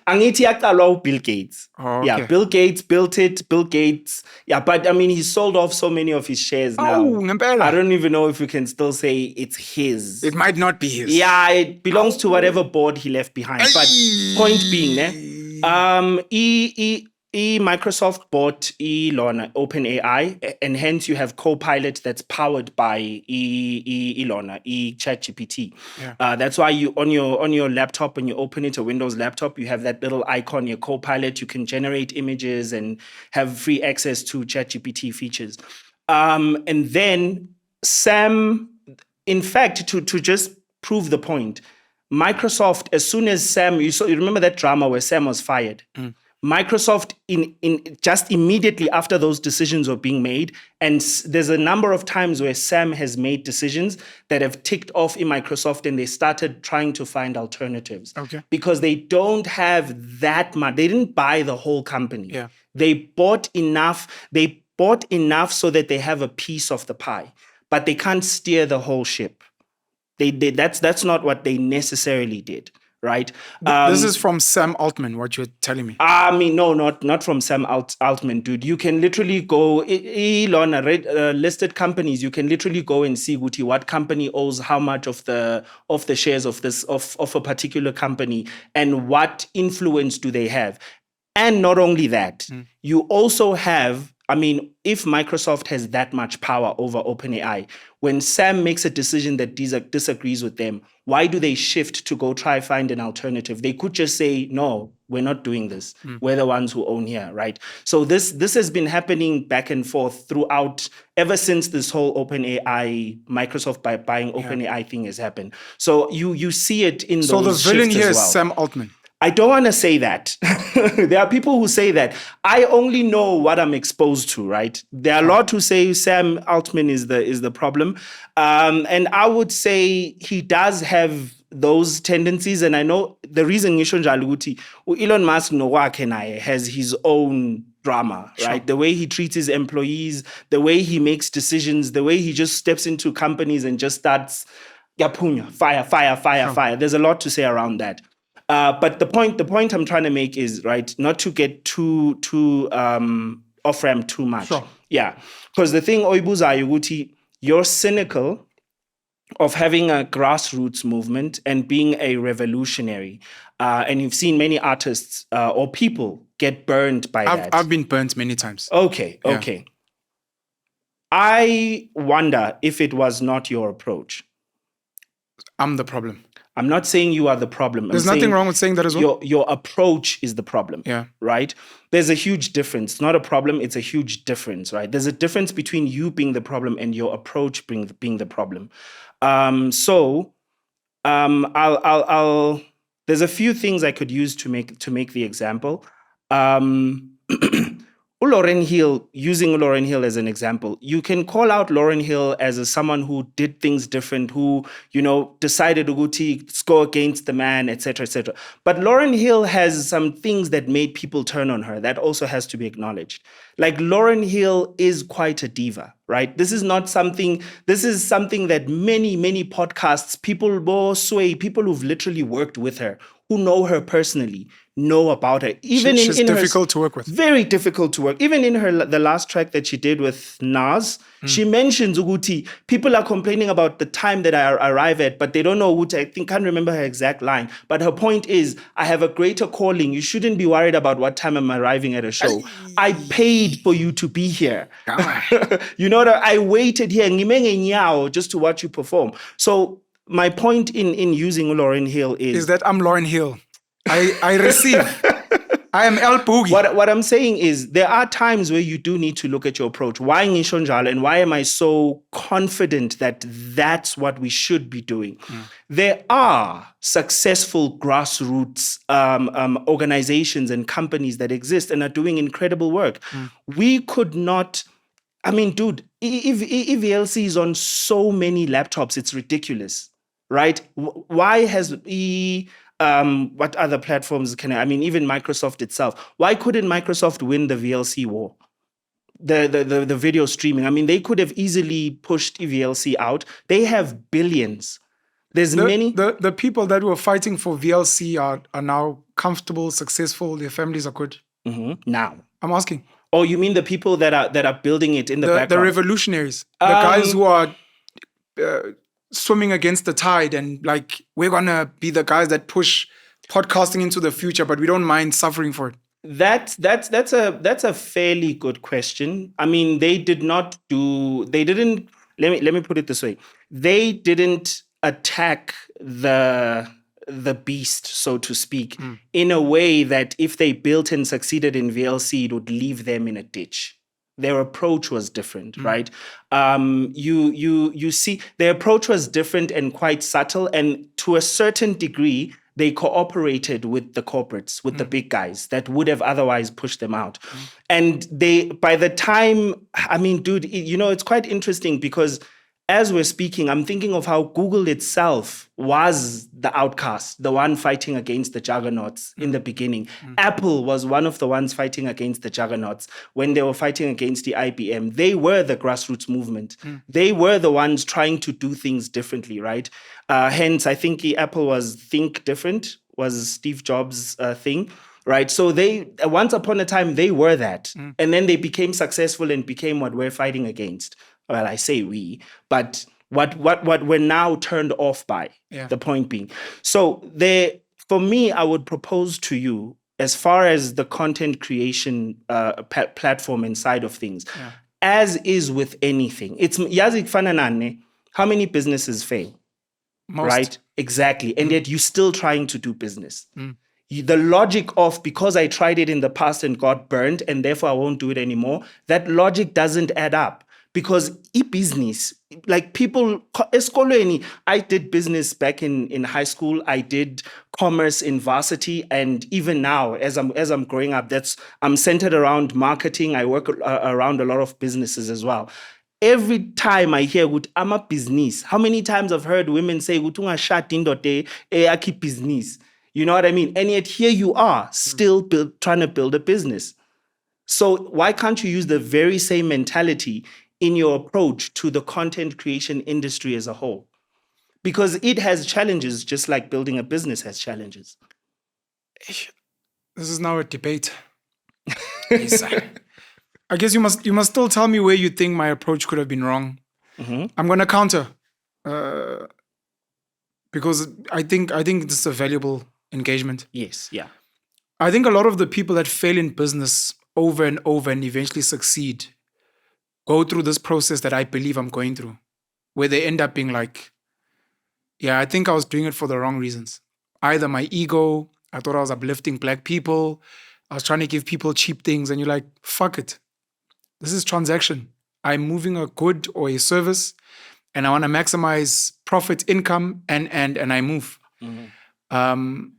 Angithi yaqalwa Bill Gates. Oh, okay. Yeah, Bill Gates built it. Bill Gates. Yeah, but I mean, he sold off so many of his shares now. Ngempela. I don't even know if we can still say it's his. It might not be his. Yeah, it belongs to whatever board he left behind. But point being, Microsoft bought Lorna OpenAI, and hence you have Copilot that's powered by Lorna ChatGPT. Yeah. That's why you on your laptop, when you open it, a Windows laptop, you have that little icon, your Copilot. You can generate images and have free access to ChatGPT features. And then Sam, in fact, to just prove the point, Microsoft, as soon as Sam, you remember that drama where Sam was fired. Microsoft, in just immediately after those decisions were being made, and there's a number of times where Sam has made decisions that have ticked off in Microsoft, and they started trying to find alternatives. Okay. Because they don't have that much. They didn't buy the whole company. Yeah. They bought enough. They bought enough so that they have a piece of the pie, but they can't steer the whole ship. That's not what they necessarily did. Right. This is from Sam Altman, what you're telling me. I mean, no, not from Sam Altman, dude. You can literally go, listed companies, you can literally go and see what company owes how much of the shares of this of a particular company, and what influence do they have. And not only that, you also have, I mean, if Microsoft has that much power over OpenAI, when Sam makes a decision that disagrees with them, why do they shift to go try find an alternative? They could just say, no, we're not doing this. We're the ones who own here, right? So this has been happening back and forth throughout, ever since this whole OpenAI, Microsoft buying OpenAI thing has happened. So you see it in those shifts as well. So the villain here is Sam Altman. I don't want to say that. There are people who say that. I only know what I'm exposed to, right? There are a lot who say Sam Altman is the problem. And I would say he does have those tendencies. And I know the reason Elon Musk has his own drama, right? The way he treats his employees, the way he makes decisions, the way he just steps into companies and just starts fire. There's a lot to say around that. But the point I'm trying to make is, right, not to get too off-ramp too much. Sure. Yeah. Because the thing, Oibuza Yuguti, you're cynical of having a grassroots movement and being a revolutionary. And you've seen many artists or people get burned by that. I've been burnt many times. Okay. I wonder if it was not your approach. I'm the problem. I'm not saying you are the problem. There's nothing wrong with saying that as well. Your approach is the problem. Yeah. Right? There's a huge difference. It's not a problem, it's a huge difference, right? There's a difference between you being the problem and your approach being the problem. I'll there's a few things I could use to make the example. Lauryn Hill, using Lauryn Hill as an example, you can call out Lauryn Hill as someone who did things different, who, decided to go against the man, etc., etc. But Lauryn Hill has some things that made people turn on her. That also has to be acknowledged. Like, Lauryn Hill is quite a diva, right? This is something that many podcasts, people who've literally worked with her, who know her personally, know about her. Even she's difficult to work with. Very difficult to work. Even in the last track that she did with Nas, she mentions Uguti. People are complaining about the time that I arrive at, but they don't know Uguti. Can't remember her exact line. But her point is, I have a greater calling. You shouldn't be worried about what time I'm arriving at a show. I paid for you to be here. You know that I waited here just to watch you perform. So my point in using Lauryn Hill is that I'm Lauryn Hill. I receive. I am El Boogie. What I'm saying is, there are times where you do need to look at your approach. Why Ngisho njalo, and why am I so confident that that's what we should be doing? There are successful grassroots organizations and companies that exist and are doing incredible work. We could not. I mean, dude, EVLC is on so many laptops, it's ridiculous, right? Why has what other platforms even Microsoft itself, why couldn't Microsoft win the VLC war? The video streaming. I mean, they could have easily pushed EVLC out. They have billions. There's many. The people that were fighting for VLC are now comfortable, successful, their families are good. Now. I'm asking. Oh, you mean the people that are building it in the background? The revolutionaries. The guys who are swimming against the tide and like, we're gonna be the guys that push podcasting into the future, but we don't mind suffering for it. That's a fairly good question. I mean, they didn't let me put it this way. They didn't attack the beast, so to speak, in a way that if they built and succeeded in VLC, it would leave them in a ditch. Their approach was different, right? You see, their approach was different and quite subtle, and to a certain degree, they cooperated with the corporates, with the big guys that would have otherwise pushed them out. And by the time, I mean, dude, it's quite interesting because as we're speaking, I'm thinking of how Google itself was the outcast, the one fighting against the juggernauts in the beginning. Apple was one of the ones fighting against the juggernauts when they were fighting against the IBM. They were the grassroots movement. They were the ones trying to do things differently, right? Hence, I think Apple was Think Different, was Steve Jobs' thing. Right. So they once upon a time, they were that. And then they became successful and became what we're fighting against. Well, I say we, but what we're now turned off by, the point being. So for me, I would propose to you, as far as the content creation platform and side of things, as is with anything, it's yazi kufana nane, how many businesses fail? Most. Right? Exactly. And yet you're still trying to do business. The logic of because I tried it in the past and got burned and therefore I won't do it anymore, that logic doesn't add up. Because e-business, like people, I did business back in high school. I did commerce in varsity, and even now, as I'm growing up, I'm centered around marketing. I work around a lot of businesses as well. Every time I hear I'm a business, how many times I've heard women say "Aki business." You know what I mean? And yet here you are, still trying to build a business. So why can't you use the very same mentality in your approach to the content creation industry as a whole? Because it has challenges, just like building a business has challenges. This is now a debate. I guess you must still tell me where you think my approach could have been wrong. I'm going to counter because I think this is a valuable engagement. Yes, yeah. I think a lot of the people that fail in business over and over and eventually succeed go through this process that I believe I'm going through, where they end up being like, yeah, I think I was doing it for the wrong reasons. Either my ego, I thought I was uplifting black people, I was trying to give people cheap things, and you're like, fuck it. This is transaction. I'm moving a good or a service, and I want to maximize profit, income, and I move. And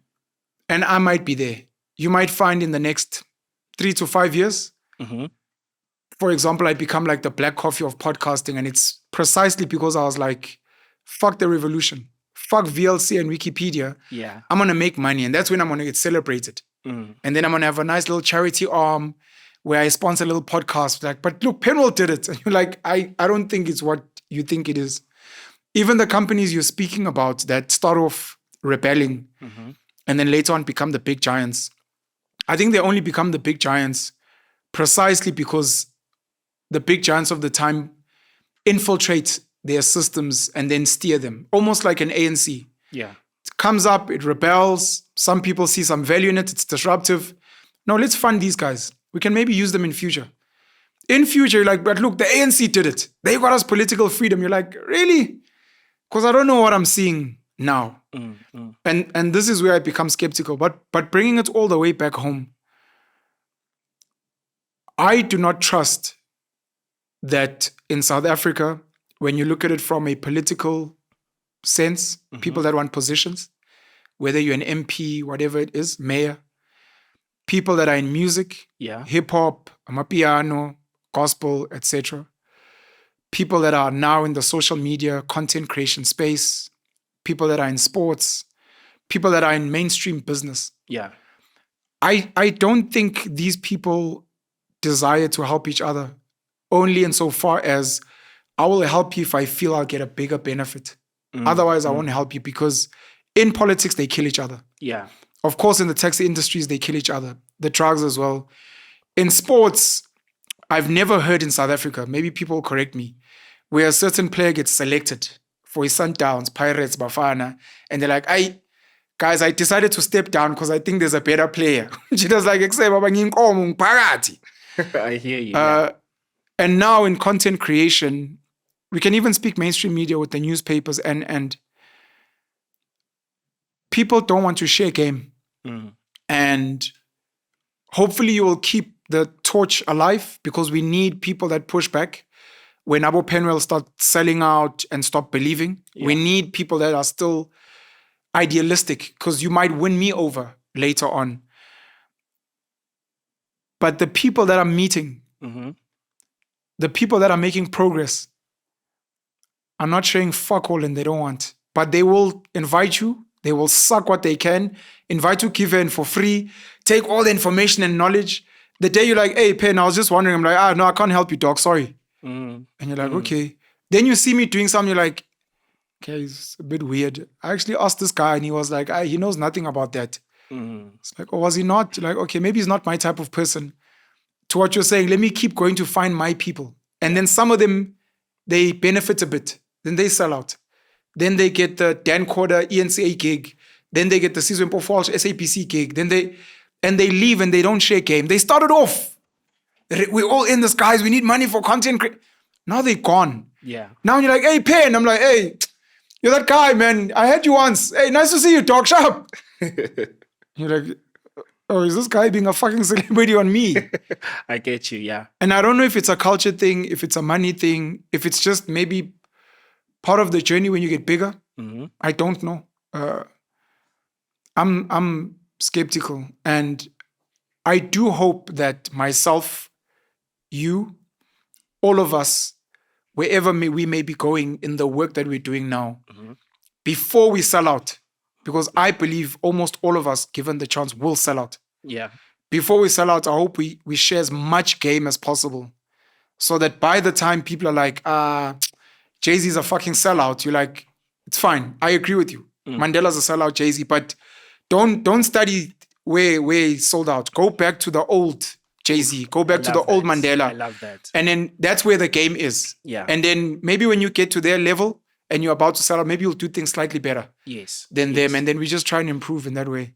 I might be there. You might find in the next 3 to 5 years, for example, I become like the black coffee of podcasting, and it's precisely because I was like, fuck the revolution, fuck VLC and Wikipedia. Yeah, I'm gonna make money, and that's when I'm gonna get celebrated. And then I'm gonna have a nice little charity arm where I sponsor a little podcast. Like, but look, Penuel did it, and you're like, I don't think it's what you think it is. Even the companies you're speaking about that start off rebelling and then later on become the big giants, I think they only become the big giants precisely because the big giants of the time infiltrate their systems and then steer them, almost like an ANC. Yeah. It comes up, it rebels. Some people see some value in it. It's disruptive. No, let's fund these guys. We can maybe use them in future. In future, you're like, but look, the ANC did it. They got us political freedom. You're like, really? Because I don't know what I'm seeing now. And this is where I become skeptical. But bringing it all the way back home, I do not trust that in South Africa, when you look at it from a political sense, people that want positions, whether you're an MP, whatever it is, mayor, people that are in music, hip hop, amapiano, gospel, etc., people that are now in the social media content creation space, people that are in sports, people that are in mainstream business. Yeah. I don't think these people desire to help each other only insofar as I will help you if I feel I'll get a bigger benefit. Otherwise, I won't help you, because in politics, they kill each other. Yeah. Of course, in the taxi industries, they kill each other. The drugs as well. In sports, I've never heard in South Africa, maybe people correct me, where a certain player gets selected for his Sundowns, Pirates, Bafana, and they're like, guys, I decided to step down because I think there's a better player. She does like, I hear you. and now in content creation, we can even speak mainstream media with the newspapers and people don't want to share game. And hopefully you will keep the torch alive because we need people that push back. When Penuel start selling out and stop believing, we need people that are still idealistic because you might win me over later on. But the people that I'm meeting, the people that are making progress are not sharing fuck all and they don't want. But they will invite you. They will suck what they can, invite you, give in for free, take all the information and knowledge. The day you're like, hey, Pen, I was just wondering, I'm like, no, I can't help you, dog, sorry. And you're like, okay. Then you see me doing something, you're like, okay, it's a bit weird. I actually asked this guy and he was like, he knows nothing about that. It's like, oh, was he not? Like, okay, maybe he's not my type of person. To what you're saying, let me keep going to find my people. And then some of them, they benefit a bit. Then they sell out. Then they get the Dan Corder ENCA gig. Then they get the Sizwe Falls SAPC gig. Then they leave and they don't share game. They started off. We're all in this, guys. We need money for content. Now they're gone. Yeah. Now you're like, hey, Pen. I'm like, hey, you're that guy, man. I had you once. Hey, nice to see you, dog. Shut up. You're like, oh, is this guy being a fucking celebrity on me? I get you, yeah. And I don't know if it's a culture thing, if it's a money thing, if it's just maybe part of the journey when you get bigger. I don't know. I'm skeptical. And I do hope that myself, you, all of us, wherever we may be going in the work that we're doing now, before we sell out, because I believe almost all of us, given the chance, will sell out. Yeah. Before we sell out, I hope we share as much game as possible so that by the time people are like, Jay-Z's a fucking sellout, you're like, it's fine. I agree with you. Mandela's a sellout, Jay-Z, but don't study where he sold out. Go back to the old Jay-Z. Go back to the old Mandela. I love that. And then that's where the game is. Yeah. And then maybe when you get to their level and you're about to sell out, maybe you'll do things slightly better than them. And then we just try and improve in that way.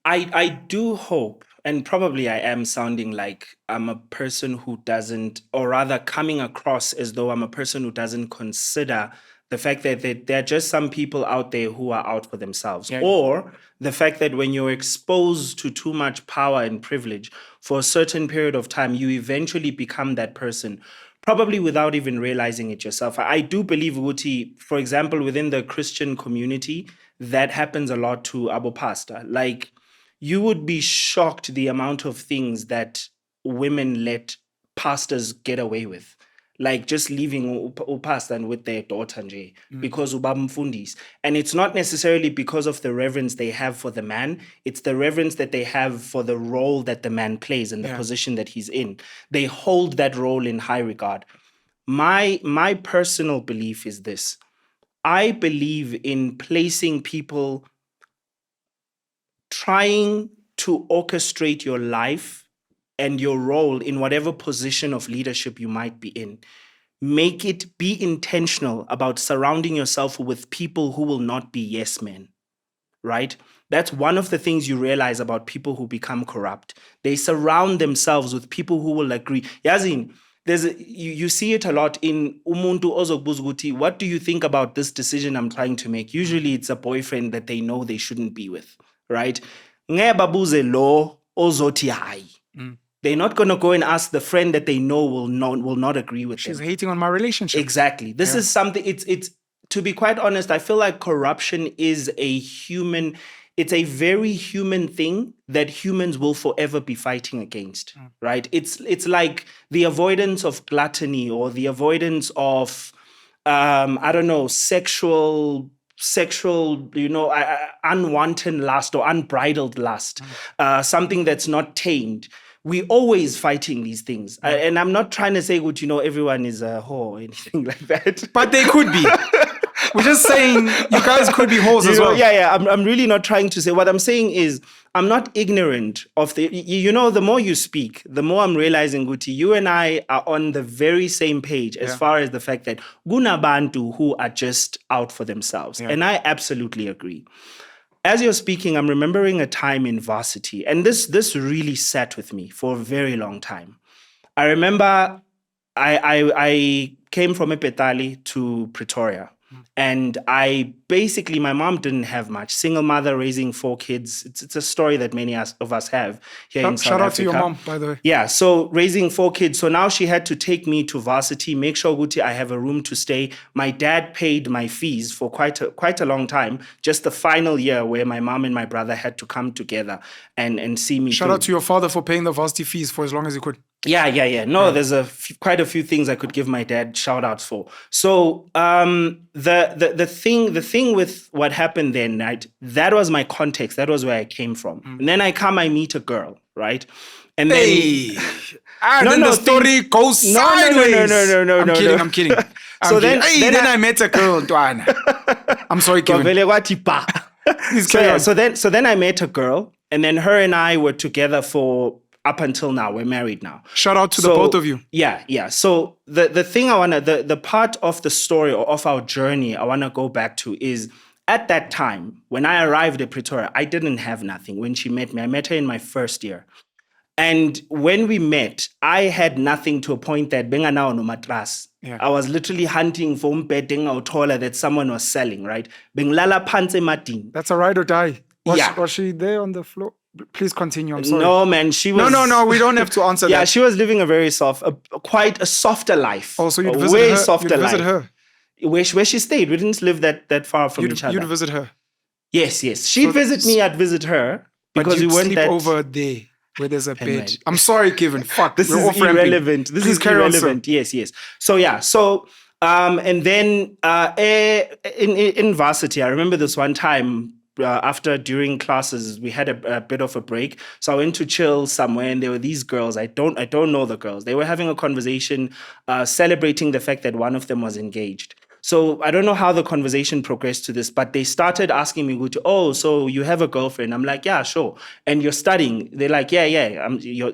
I do hope, and probably I am sounding like I'm a person who doesn't, or rather coming across as though I'm a person who doesn't consider the fact that there are just some people out there who are out for themselves. Yeah. Or the fact that when you're exposed to too much power and privilege for a certain period of time, you eventually become that person, probably without even realizing it yourself. I do believe, Uti, for example, within the Christian community, that happens a lot to Abo Pastor. Like, you would be shocked the amount of things that women let pastors get away with. Like just leaving pastor and with their daughter nje, because ubamfundis. And it's not necessarily because of the reverence they have for the man. It's the reverence that they have for the role that the man plays and the position that he's in. They hold that role in high regard. My personal belief is this. I believe in placing people, trying to orchestrate your life and your role in whatever position of leadership you might be in. Make it be intentional about surrounding yourself with people who will not be yes men, right? That's one of the things you realize about people who become corrupt. They surround themselves with people who will agree. Yazin, you see it a lot in umuntu ozokbuzuguti. What do you think about this decision I'm trying to make? Usually it's a boyfriend that they know they shouldn't be with, right? Ngebabuze lo ozoti hai. They're not going to go and ask the friend that they know will not agree with them. She's hating on my relationship. Exactly. This is something, it's to be quite honest, I feel like corruption is it's a very human thing that humans will forever be fighting against, right? It's like the avoidance of gluttony or the avoidance of, sexual, unwanted lust or unbridled lust, something that's not tamed. We always fighting these things. And I'm not trying to say, everyone is a whore or anything like that. But they could be. We're just saying you guys could be whores as well. Yeah. I'm really not trying to say. What I'm saying is I'm not ignorant of the more you speak, the more I'm realizing, Guti, you and I are on the very same page as far as the fact that guna bantu who are just out for themselves. And I absolutely agree. as you're speaking, I'm remembering a time in varsity, and this really sat with me for a very long time. I remember I came from Epetali to Pretoria. And my mom didn't have much. Single mother raising 4 kids. It's a story that many of us have here in South Africa. Shout out to your mom, by the way. Yeah, so raising 4 kids. So now she had to take me to varsity, make sure Guti I have a room to stay. My dad paid my fees for quite a long time. Just the final year where my mom and my brother had to come together and see me. Shout out to your father for paying the varsity fees for as long as he could. Yeah. No, there's quite a few things I could give my dad shout outs for. So the thing with what happened then, right? That was my context. That was where I came from. And then I meet a girl, right? And then the story goes sideways. No. I'm kidding. Then I met a girl, Twana. I'm sorry, Kevin. So then I met a girl, and then her and I were together for up until now. We're married now. Shout out to the both of you. Yeah. So the thing the part of the story or of our journey I want to go back to is at that time when I arrived at Pretoria, I didn't have nothing. When she met me, I met her in my first year. And when we met, I had nothing to a point that benga now no matras. Yeah. I was literally hunting for umbeding or taller that someone was selling, right? Benglala panse matin. That's a ride or die. Was she there on the floor? Please continue. I'm sorry. No, man, she was. No. We don't have to answer that. Yeah, she was living a very quite a softer life. Oh, so you'd visit way her. Softer you'd visit life. her. Where she stayed. We didn't live that far from each other. You'd visit her. Yes. She'd visit me. I'd visit her because we weren't sleep over there where there's a Penuel. bed. I'm sorry, Kevin. Fuck. This is irrelevant. This is irrelevant. Yes. So and then in varsity, I remember this one time. During classes, we had a bit of a break. So I went to chill somewhere, and there were these girls. I don't know the girls. They were having a conversation, celebrating the fact that one of them was engaged. So I don't know how the conversation progressed to this, but they started asking me, "Oh, so you have a girlfriend?" I'm like, "Yeah, sure." "And you're studying?" They're like, "Yeah,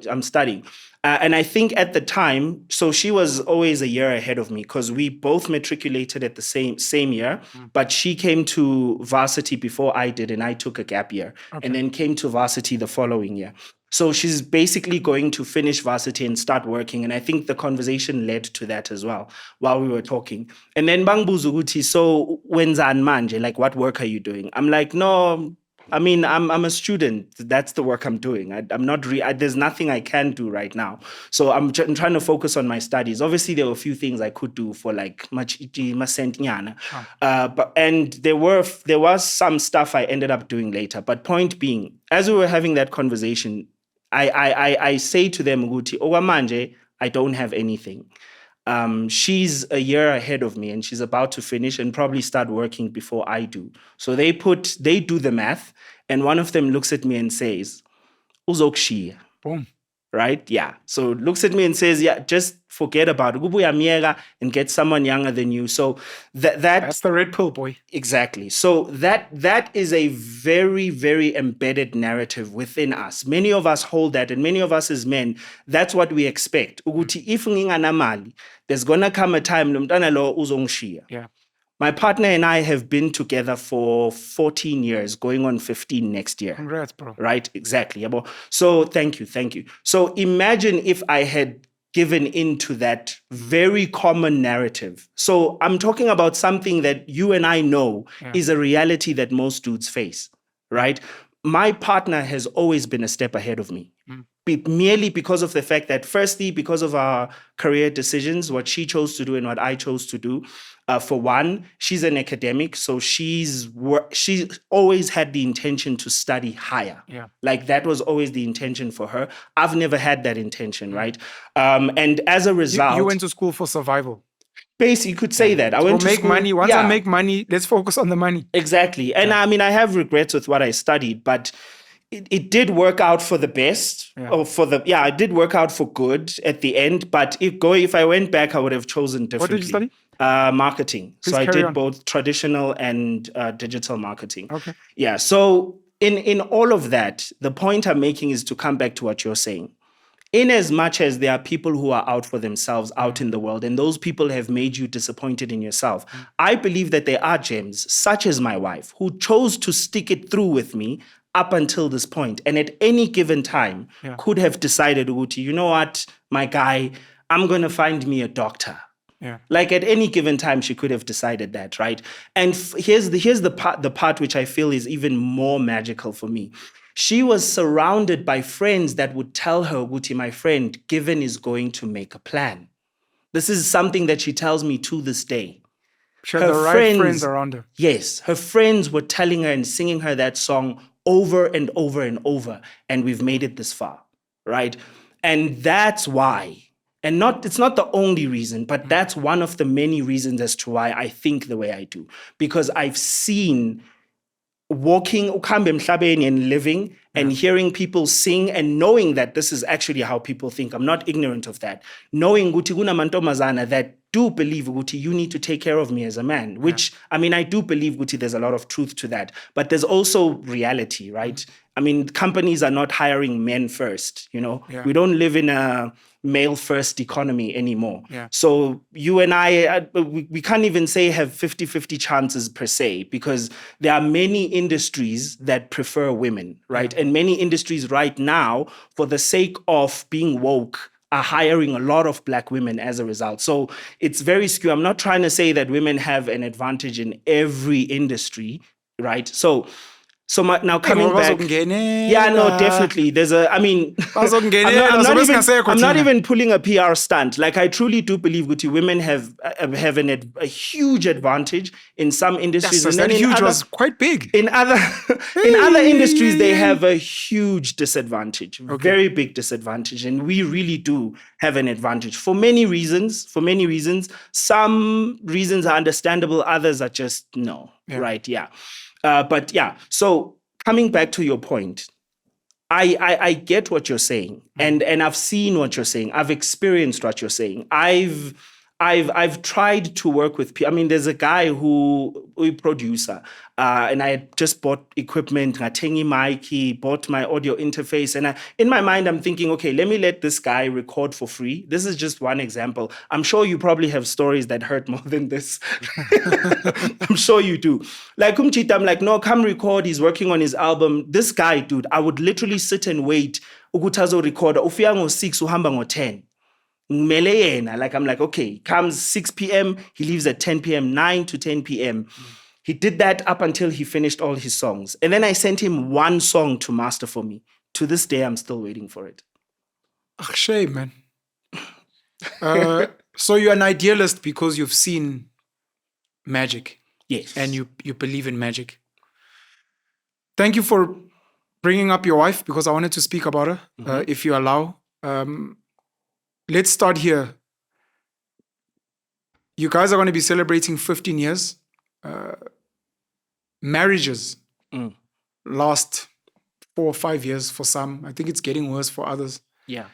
I'm studying." And I think at the time, so she was always a year ahead of me because we both matriculated at the same year, but she came to varsity before I did, and I took a gap year and then came to varsity the following year. So she's basically going to finish varsity and start working. And I think the conversation led to that as well while we were talking. And then Bang Buzuguti, so wenzan manje, like what work are you doing? I'm like, no, I mean, I'm a student. That's the work I'm doing. I'm not. There's nothing I can do right now. So I'm trying to focus on my studies. Obviously, there were a few things I could do for like and there was some stuff I ended up doing later. But point being, as we were having that conversation, I say to them, Guti, Ogamanje, I don't have anything. She's a year ahead of me and she's about to finish and probably start working before I do. So they do the math and one of them looks at me and says, Uzokshi. Boom. Right? Yeah. So looks at me and says, yeah, just forget about it. And get someone younger than you. So that's the red pill, boy. Exactly. So that is a very, very embedded narrative within us. Many of us hold that, and many of us as men, that's what we expect. Uguti if nginganamali, there's gonna come a time lomntana lo uzongishiya. Yeah. My partner and I have been together for 14 years, going on 15 next year. Congrats, bro. Right? Exactly. So thank you. So imagine if I had given into that very common narrative. So I'm talking about something that you and I know is a reality that most dudes face, right? My partner has always been a step ahead of me. Merely because of the fact that, firstly, because of our career decisions, what she chose to do and what I chose to do. For one, she's an academic, so she's always had the intention to study higher. Yeah. Like that was always the intention for her. I've never had that intention, right? And as a result, you went to school for survival. Basically, you could say that. I went to make school, money. Once I make money, let's focus on the money. Exactly. And I mean, I have regrets with what I studied, but it did work out for the best. It did work out for good at the end. But if I went back, I would have chosen differently. What did you study? Marketing. Please so I did on. both traditional and digital marketing. Okay. Yeah. So in all of that, the point I'm making is to come back to what you're saying. in as much as there are people who are out for themselves out in the world, and those people have made you disappointed in yourself, I believe that there are gems, such as my wife, who chose to stick it through with me up until this point, and at any given time could have decided, Uguti, you know what, my guy, I'm going to find me a doctor. Yeah. Like at any given time, she could have decided that, right? And here's the part which I feel is even more magical for me. She was surrounded by friends that would tell her, Guti, my friend, Given is going to make a plan. This is something that she tells me to this day. She had the right friends around her. Yes, her friends were telling her and singing her that song over and over and over, and we've made it this far, right? And that's why. And it's not the only reason, but that's one of the many reasons as to why I think the way I do. Because I've seen walking ukhambe emhlabeni and living and hearing people sing and knowing that this is actually how people think. I'm not ignorant of that. Knowing ukuthi kunamantombazana that do believe ukuthi you need to take care of me as a man, which, I mean, I do believe ukuthi there's a lot of truth to that, but there's also reality, right? I mean, companies are not hiring men first, you know? Yeah. We don't live in a male first economy anymore. Yeah. So you and I, we can't even say have 50-50 chances per se, because there are many industries that prefer women, right? And many industries right now, for the sake of being woke, are hiring a lot of black women as a result. So it's very skewed. I'm not trying to say that women have an advantage in every industry, right? Now coming back, yeah, no, definitely. I'm not even pulling a PR stunt. Like, I truly do believe Guti, women have a huge advantage in some industries. Yes, and that huge was quite big. In other industries, they have a huge disadvantage, very big disadvantage, and we really do have an advantage for many reasons. Some reasons are understandable, others are just no, right? Yeah. But yeah, so coming back to your point, I get what you're saying, and I've seen what you're saying. I've experienced what you're saying. I've tried to work with people. I mean, there's a guy a producer, and I had just bought equipment, ngatengi mic, he bought my audio interface, and in my mind, I'm thinking, okay, let me let this guy record for free. This is just one example. I'm sure you probably have stories that hurt more than this. I'm sure you do. Like Umchita, I'm like, no, come record. He's working on his album. This guy, dude, I would literally sit and wait. Ugutazo recorder. Ufia ngo 6, uhamba ngo 10. Like, I'm like, okay, comes 6 p.m., he leaves at 10 p.m., 9 to 10 p.m. He did that up until he finished all his songs. And then I sent him one song to master for me. To this day, I'm still waiting for it. Shame, man. So you're an idealist because you've seen magic. Yes. And you believe in magic. Thank you for bringing up your wife, because I wanted to speak about her, if you allow. Let's start here. You guys are going to be celebrating 15 years. Marriages last 4 or 5 years for some. I think it's getting worse for others. Yeah.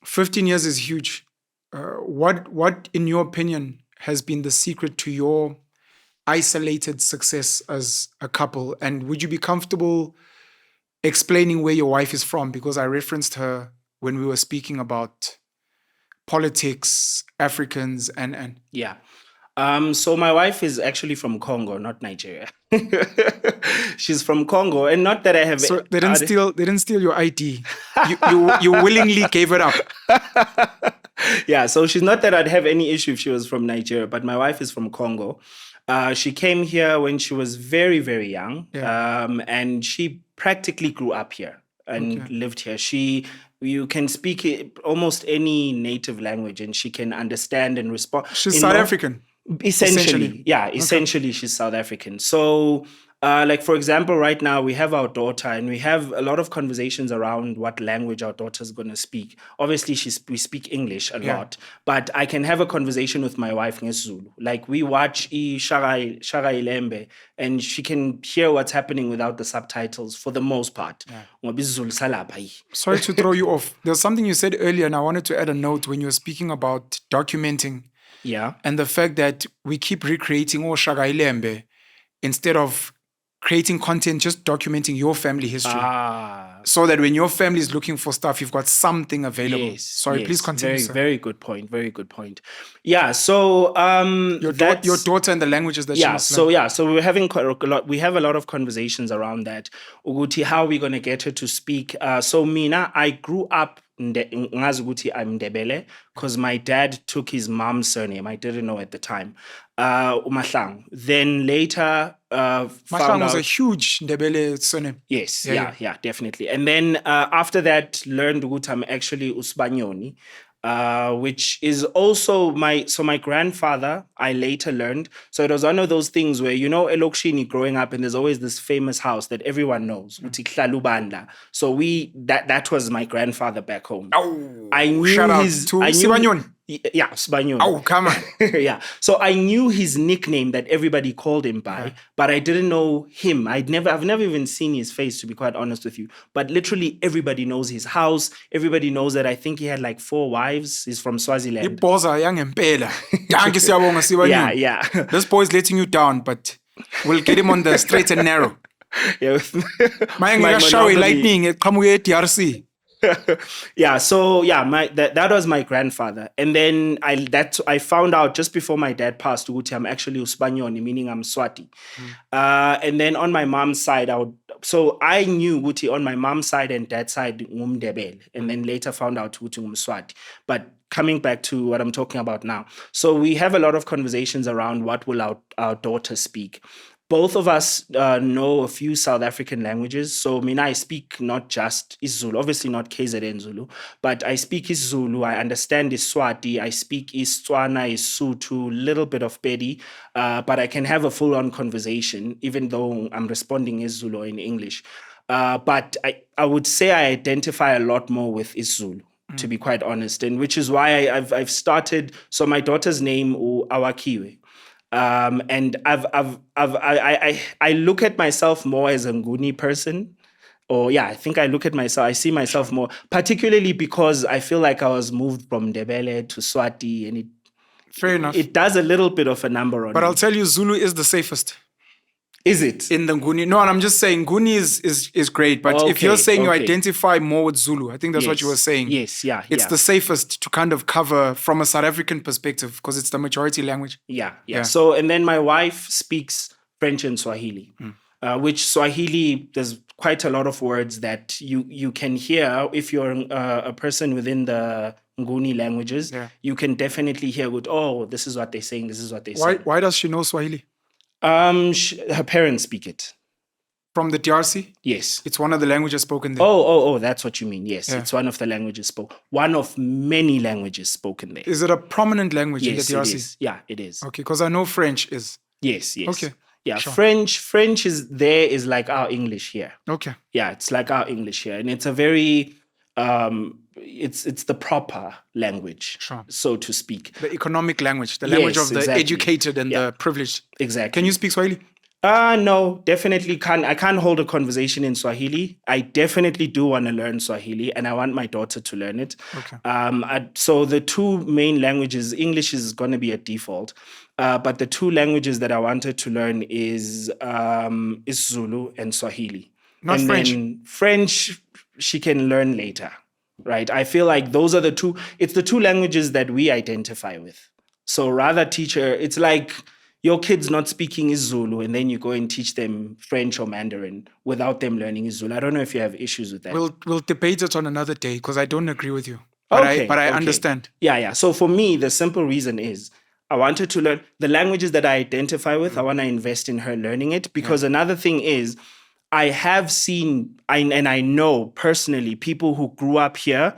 15 years is huge. What, in your opinion, has been the secret to your isolated success as a couple? And would you be comfortable explaining where your wife is from? Because I referenced her when we were speaking about politics, Africans, and yeah. So my wife is actually from Congo, not Nigeria. She's from Congo, and not that I have. So they didn't steal your ID. You willingly gave it up. Yeah. So she's not that I'd have any issue if she was from Nigeria, but my wife is from Congo. She came here when she was very, very young, and she practically grew up here and lived here. You can speak almost any native language and she can understand and respond. She's South African. Essentially. Yeah, essentially she's South African. So, like, for example, right now we have our daughter and we have a lot of conversations around what language our daughter's going to speak. Obviously, we speak English a lot, but I can have a conversation with my wife in Zulu. Like, we watch Shagai Lembe and she can hear what's happening without the subtitles for the most part. Sorry to throw you off. There's something you said earlier and I wanted to add a note when you were speaking about documenting. Yeah. And the fact that we keep recreating Shagai Lembe instead of creating content, just documenting your family history. So that when your family is looking for stuff, you've got something available. Yes. Sorry, yes. please continue, Very, sir. very good point. Very good point. Yeah. So Your that's daughter and the languages that she yeah. must So learn. yeah. So we're having quite a lot. We have a lot of conversations around that. Uguti, how are we gonna get her to speak? So Mina, I grew up. Ngazi ukuthi I'm Ndebele because my dad took his mom's surname. I didn't know at the time. Umahlang. Then later found Mahlang was a out. huge Ndebele surname. Yes, Yeah, yeah, definitely. And then after that, learned ukuthi I'm actually Usbanyoni, which is also my grandfather. I later learned. So it was one of those things where Elokshini growing up, and there's always this famous house that everyone knows, uthi Hlalubandla. So that was my grandfather back home. Oh, I knew shout out his. to I knew, Sibanyoni. Yeah, Sibanyoni. Oh, come on. Yeah. So I knew his nickname that everybody called him by, but I didn't know him. I've never even seen his face, to be quite honest with you. But literally everybody knows his house. Everybody knows that I think he had like 4 wives. He's from Swaziland. Ibhoza yangempela. Danke siyabonga Sibanyoni. Yeah. This boy's letting you down, but we'll get him on the straight and narrow. Yeah. with Maye my ngikashawe monopoly. lightning eqhamuke eDRC. Yeah, so yeah, that was my grandfather, and then I found out just before my dad passed, ukuthi I'm actually Usbanyoni, meaning I'm Swati. And then on my mom's side, I knew ukuthi on my mom's side and dad's side ngumndebele, and then later found out ukuthi ngumSwati. But coming back to what I'm talking about now, so we have a lot of conversations around what will our daughter speak. Both of us know a few South African languages. So, Mina, I speak not just isiZulu, obviously not KZN but I speak isiZulu. I understand Iswati. I speak Istswana, Isotho, little bit of Pedi, but I can have a full-on conversation, even though I'm responding isiZulu or in English. But I would say I identify a lot more with isiZulu, to be quite honest, and which is why I've started. So, my daughter's name Awakiwe. And I look at myself more as a Nguni person. I think I see myself more, particularly because I feel like I was moved from Ndebele to Swati, and Fair enough. it does a little bit of a number on But me. I'll tell you, Zulu is the safest. Is it? In the Nguni. No, and I'm just saying Nguni is great. But if you're saying you identify more with Zulu, I think that's what you were saying. Yes, yeah. It's the safest to kind of cover from a South African perspective because it's the majority language. Yeah. So, and then my wife speaks French and Swahili, which Swahili, there's quite a lot of words that you can hear if you're a person within the Nguni languages. Yeah. You can definitely hear this is what they're saying, this is what they're saying. Why does she know Swahili? Her parents speak it. From the DRC? Yes. It's one of the languages spoken there. Oh, that's what you mean. Yes, Yeah. it's one of the languages spoken. One of many languages spoken there. Is it a prominent language in the Yes, DRC? it is. Yeah, it is. Okay, because I know French is. Yes. Okay. Yeah, Sure. French is like our English here. Okay. Yeah, it's like our English here, and it's a very it's the proper language, Sure. so to speak. The economic language, the language Yes, of the exactly. educated and the privileged. Exactly. Can you speak Swahili? No, definitely can't. I can't hold a conversation in Swahili. I definitely do want to learn Swahili, and I want my daughter to learn it. Okay. So the 2 main languages, English is going to be a default, but the 2 languages that I wanted to learn is Zulu and Swahili. Not and French. Then French, she can learn later, right? I feel like those are the 2. It's the 2 languages that we identify with. So rather teach her. It's like your kid's not speaking Zulu, and then you go and teach them French or Mandarin without them learning Zulu. I don't know if you have issues with that. We'll debate it on another day because I don't agree with you. But I understand. Yeah. So for me, the simple reason is I wanted to learn the languages that I identify with. I want to invest in her learning it because another thing is I have seen and I know personally people who grew up here.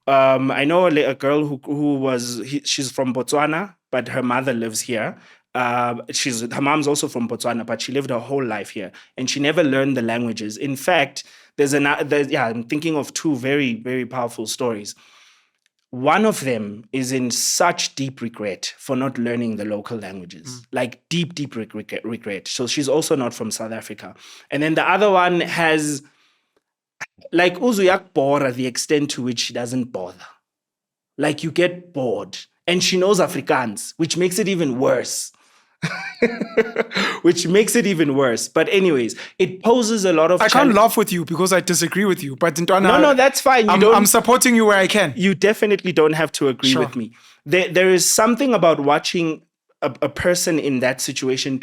I know a girl she's from Botswana, but her mother lives here. Her mom's also from Botswana, but she lived her whole life here, and she never learned the languages. In fact, I'm thinking of 2 very, very powerful stories. One of them is in such deep regret for not learning the local languages, like deep regret. So she's also not from South Africa. And then the other one has like uzuyak bora, the extent to which she doesn't bother. Like you get bored. And she knows Afrikaans, which makes it even worse. which makes it even worse. But anyways, it poses a lot of I can't laugh with you because I disagree with you. But No, that's fine. I'm supporting you where I can. You definitely don't have to agree with me. There is something about watching a person in that situation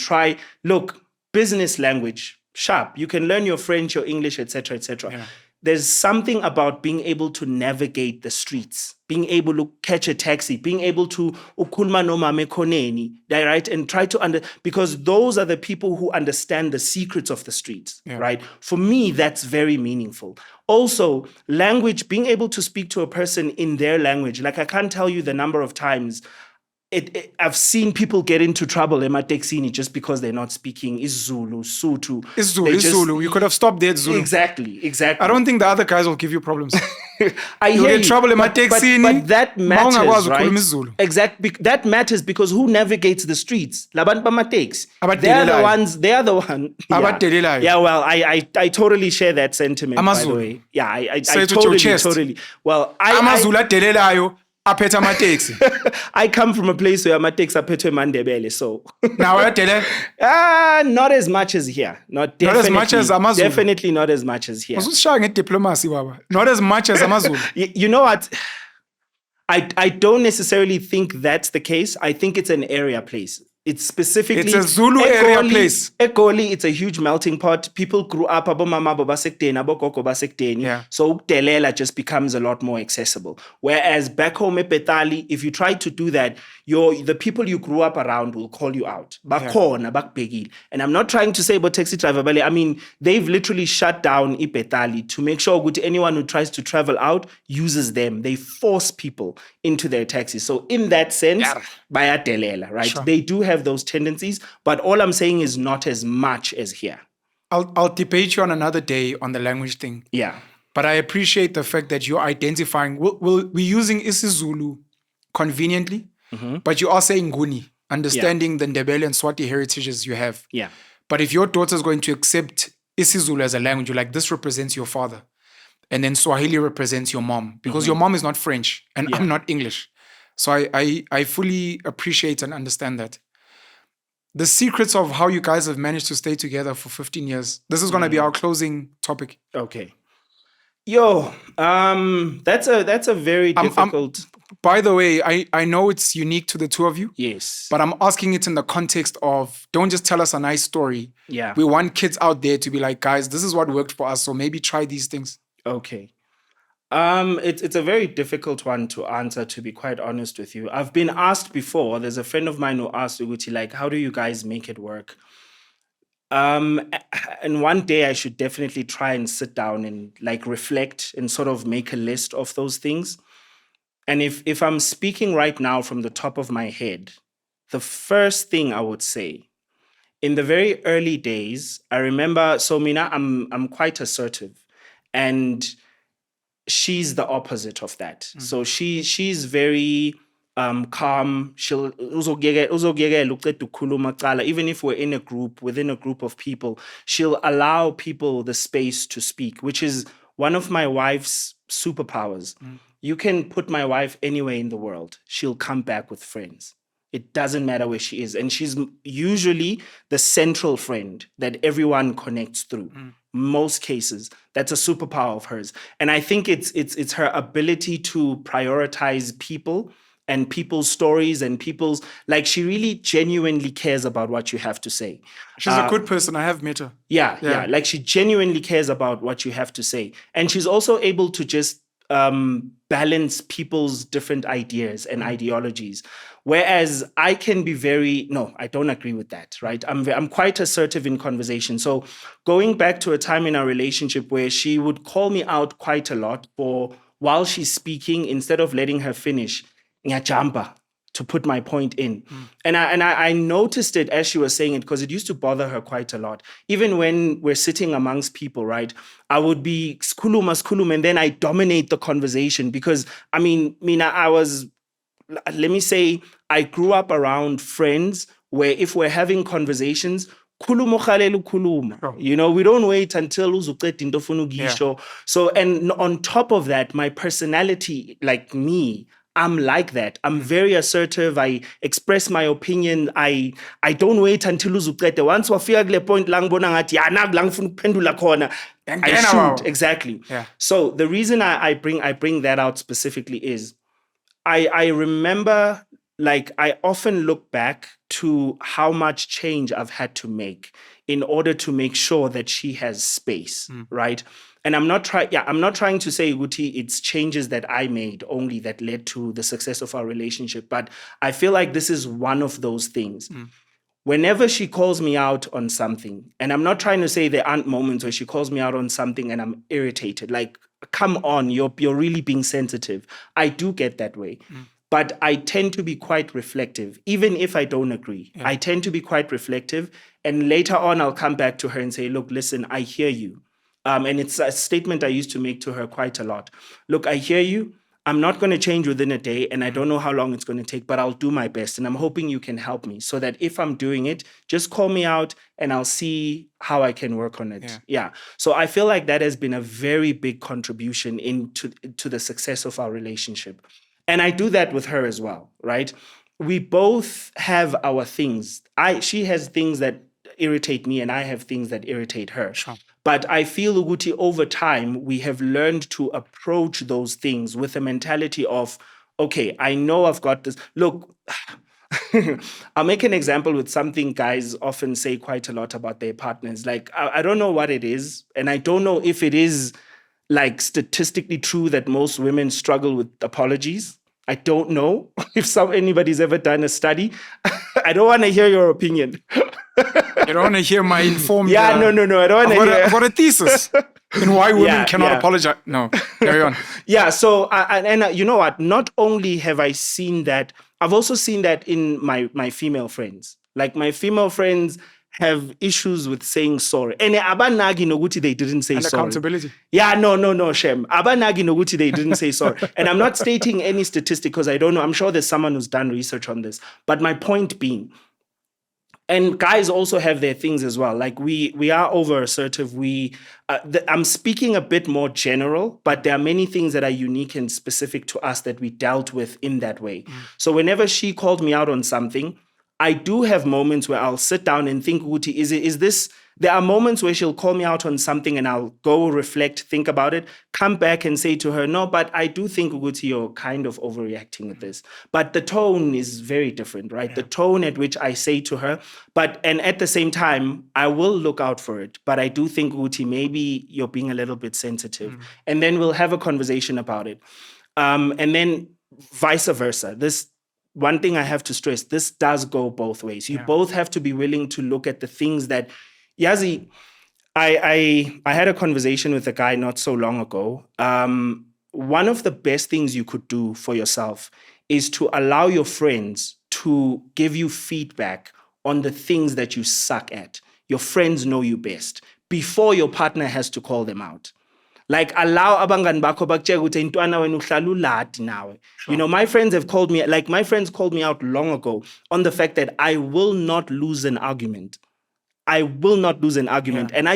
look, business language, sharp. You can learn your French, your English, etc., etc. Yeah. There's something about being able to navigate the streets, being able to catch a taxi, being able to ukhuluma nomama ekhoneni, right? And try to because those are the people who understand the secrets of the streets, right? For me, that's very meaningful. Also, language, being able to speak to a person in their language. Like, I can't tell you the number of times I've seen people get into trouble emateksini just because they're not speaking isiZulu, Sotho. Zulu. You could have stopped there, Zulu. Exactly. I don't think the other guys will give you problems. I You'll hear get trouble but that matters, right? Exactly. That matters because who navigates the streets? Labantu bamateksi. They are the one. Yeah, well, I totally share that sentiment, by the way. Yeah, I totally. Well, I come from a place where amateksi aphethwe mandebele, so now not as much as here. Not as much as Amazulu. Definitely not as much as here. Diplomacy, Baba. Not as much as Amazulu. You know what? I don't necessarily think that's the case. I think it's an area place. It's specifically... It's a Zulu area place. Egoli, it's a huge melting pot. People grew up, abomama basekteni, abokoko basekteni. So Delela just becomes a lot more accessible. Whereas back home ePetali, if you try to do that, the people you grew up around will call you out. Bakhona, bakbegil. And I'm not trying to say about taxi driver, but I mean, they've literally shut down iPetali to make sure that anyone who tries to travel out uses them. They force people into their taxis. So in that sense, baya Delela, right? Sure. They do have those tendencies, but all I'm saying is not as much as here. I'll debate you on another day on the language thing. Yeah. But I appreciate the fact that you're identifying. We're using isiZulu conveniently, but you are saying Nguni, understanding the Ndebele and Swati heritages you have. Yeah. But if your daughter's going to accept isiZulu as a language, you're like, this represents your father. And then Swahili represents your mom. Because your mom is not French and I'm not English. So I fully appreciate and understand that. The secrets of how you guys have managed to stay together for 15 years. This is going to be our closing topic. Okay. Yo, that's a very difficult... by the way, I know it's unique to the two of you. Yes. But I'm asking it in the context of, don't just tell us a nice story. Yeah. We want kids out there to be like, guys, this is what worked for us. So maybe try these things. Okay. It's a very difficult one to answer, to be quite honest with you. I've been asked before, there's a friend of mine who asked Uguti, like, how do you guys make it work? And one day I should definitely try and sit down and like reflect and sort of make a list of those things. And if I'm speaking right now from the top of my head, the first thing I would say, in the very early days, I remember, so Mina, I'm quite assertive. And she's the opposite of that. So she's very calm. She'll even if we're in a group, within a group of people, she'll allow people the space to speak, which is one of my wife's superpowers. You can put my wife anywhere in the world. She'll come back with friends. It doesn't matter where she is. And she's usually the central friend that everyone connects through. Most cases, that's a superpower of hers. And I think it's her ability to prioritize people and people's stories and people's, like, she really genuinely cares about what you have to say. She's a good person. I have met her. Yeah. Like, she genuinely cares about what you have to say. And she's also able to just balance people's different ideas and ideologies. Whereas I can be no, I don't agree with that, right? I'm quite assertive in conversation. So going back to a time in our relationship where she would call me out quite a lot for, while she's speaking, instead of letting her finish, ngiyajumpa, to put my point in. And I noticed it as she was saying it, because it used to bother her quite a lot. Even when we're sitting amongst people, right? I would be skuluma, and then I dominate the conversation because, I mean, Mina, let me say, I grew up around friends where if we're having conversations, you know, we don't wait until uzuqeda into ofuna ukuyisho. So, and on top of that, my personality, like me, I'm like that. I'm very assertive. I express my opinion. I don't wait until uzuqede. Once wafika kule point la ngibona ngathi ya naku la ngifuna ukuphendula khona, I Ngena shoot. wawo. Exactly. Yeah. So the reason I bring that out specifically is I remember, like, I often look back to how much change I've had to make in order to make sure that she has space, right? And I'm not trying to say, Guti, it's changes that I made only that led to the success of our relationship. But I feel like this is one of those things. Whenever she calls me out on something, and I'm not trying to say there aren't moments where she calls me out on something and I'm irritated, like, come on, you're really being sensitive. I do get that way. But I tend to be quite reflective, even if I don't agree. I tend to be quite reflective. And later on, I'll come back to her and say, look, listen, I hear you. And it's a statement I used to make to her quite a lot. Look, I hear you. I'm not going to change within a day, and I don't know how long it's going to take, but I'll do my best. And I'm hoping you can help me so that if I'm doing it, just call me out and I'll see how I can work on it. Yeah. So I feel like that has been a very big contribution to the success of our relationship. And I do that with her as well, right? We both have our things. She has things that irritate me and I have things that irritate her. Sure. But I feel, Uguti, over time, we have learned to approach those things with a mentality of, okay, I know I've got this. Look, I'll make an example with something guys often say quite a lot about their partners. Like, I don't know what it is, and I don't know if it is, like, statistically true that most women struggle with apologies. I don't know if anybody's ever done a study. I don't want to hear your opinion. You don't want to hear my informed... No. I don't want to hear... I've got a thesis in why women cannot apologize. No, carry on. So, and you know what? Not only have I seen that, I've also seen that in my female friends. Like, my female friends have issues with saying sorry. And abanagi noguti, they didn't say sorry. Accountability. No, Shem. Abanagi noguti, they didn't say sorry. And I'm not stating any statistic because I don't know. I'm sure there's someone who's done research on this. But my point being, and guys also have their things as well. Like, we are over assertive. I'm speaking a bit more general, but there are many things that are unique and specific to us that we dealt with in that way. So whenever she called me out on something, I do have moments where I'll sit down and think, Uti, is this... There are moments where she'll call me out on something and I'll go reflect, think about it, come back and say to her, no, but I do think, Uguti, you're kind of overreacting with this. But the tone is very different, right? Yeah. The tone at which I say to her, and at the same time, I will look out for it. But I do think, Uguti, maybe you're being a little bit sensitive. And then we'll have a conversation about it. And then vice versa. This one thing I have to stress, this does go both ways. You both have to be willing to look at the things that... Yazi, I had a conversation with a guy not so long ago. One of the best things you could do for yourself is to allow your friends to give you feedback on the things that you suck at. Your friends know you best before your partner has to call them out. Like, allow abangani bakho bakutshela ukuthi intwana wena uhlala uladi nawe. You know, my friends called me out long ago on the fact that I will not lose an argument. I will not lose an argument. And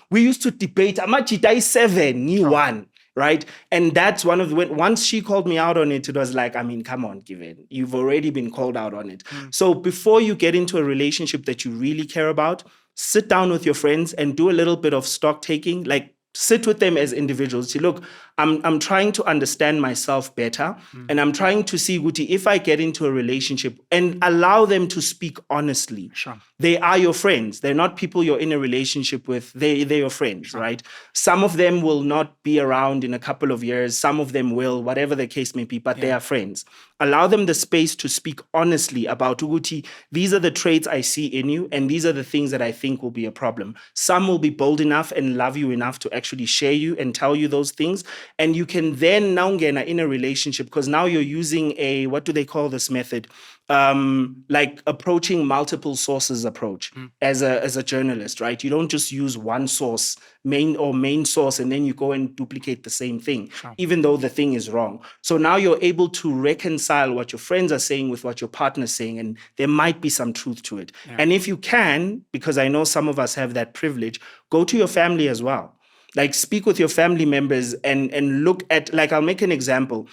we used to debate, Amachita 7, you won, right? And that's once she called me out on it, it was like, I mean, come on, Given. You've already been called out on it. So before you get into a relationship that you really care about, sit down with your friends and do a little bit of stock taking, like, sit with them as individuals. See, look, I'm trying to understand myself better, and I'm trying to see, Guti, if I get into a relationship, and allow them to speak honestly. Sure. They are your friends. They're not people you're in a relationship with. They're your friends, right? Some of them will not be around in a couple of years. Some of them will, whatever the case may be, but they are friends. Allow them the space to speak honestly about, Guti, these are the traits I see in you, and these are the things that I think will be a problem. Some will be bold enough and love you enough to actually share you and tell you those things. And you can then now get in a relationship, because now you're using what do they call this method? Like approaching multiple sources approach as a journalist, right? You don't just use one source, main source, and then you go and duplicate the same thing, even though the thing is wrong. So now you're able to reconcile what your friends are saying with what your partner's saying, and there might be some truth to it. And if you can, because I know some of us have that privilege, go to your family as well. Like, speak with your family members and look at, like, I'll make an example.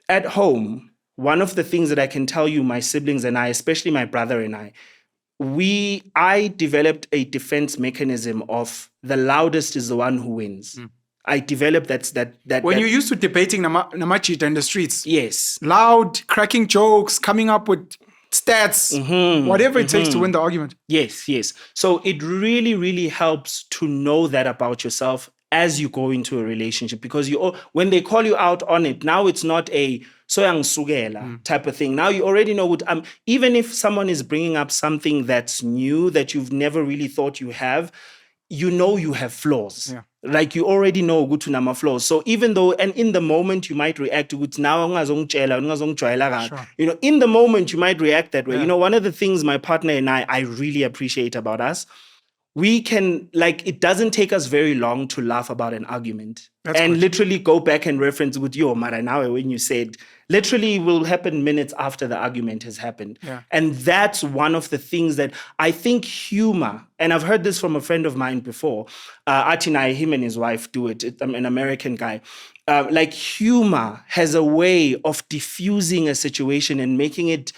At home, one of the things that I can tell you, my siblings and I, especially my brother and I developed a defense mechanism of the loudest is the one who wins. I developed that. When you're used to debating Namachita in the streets, yes, loud, cracking jokes, coming up with stats, whatever it takes to win the argument. Yes. So it really, really helps to know that about yourself as you go into a relationship, because when they call you out on it, now it's not a soyang sugela type of thing. Now you already know what, even if someone is bringing up something that's new that you've never really thought you have, you know you have flaws. Yeah. Like you already know good to nama flaws. So even though, and in the moment you might react to good now, you know, in the moment you might react that way. You know, one of the things my partner and I really appreciate about us, we can, like, it doesn't take us very long to laugh about an argument. That's and good. literally go back and reference with you, Maranawe, when you said, literally will happen minutes after the argument has happened. Yeah. And that's one of the things that I think humor, and I've heard this from a friend of mine before, Atinai, him and his wife do it. I'm an American guy. Like humor has a way of diffusing a situation and making it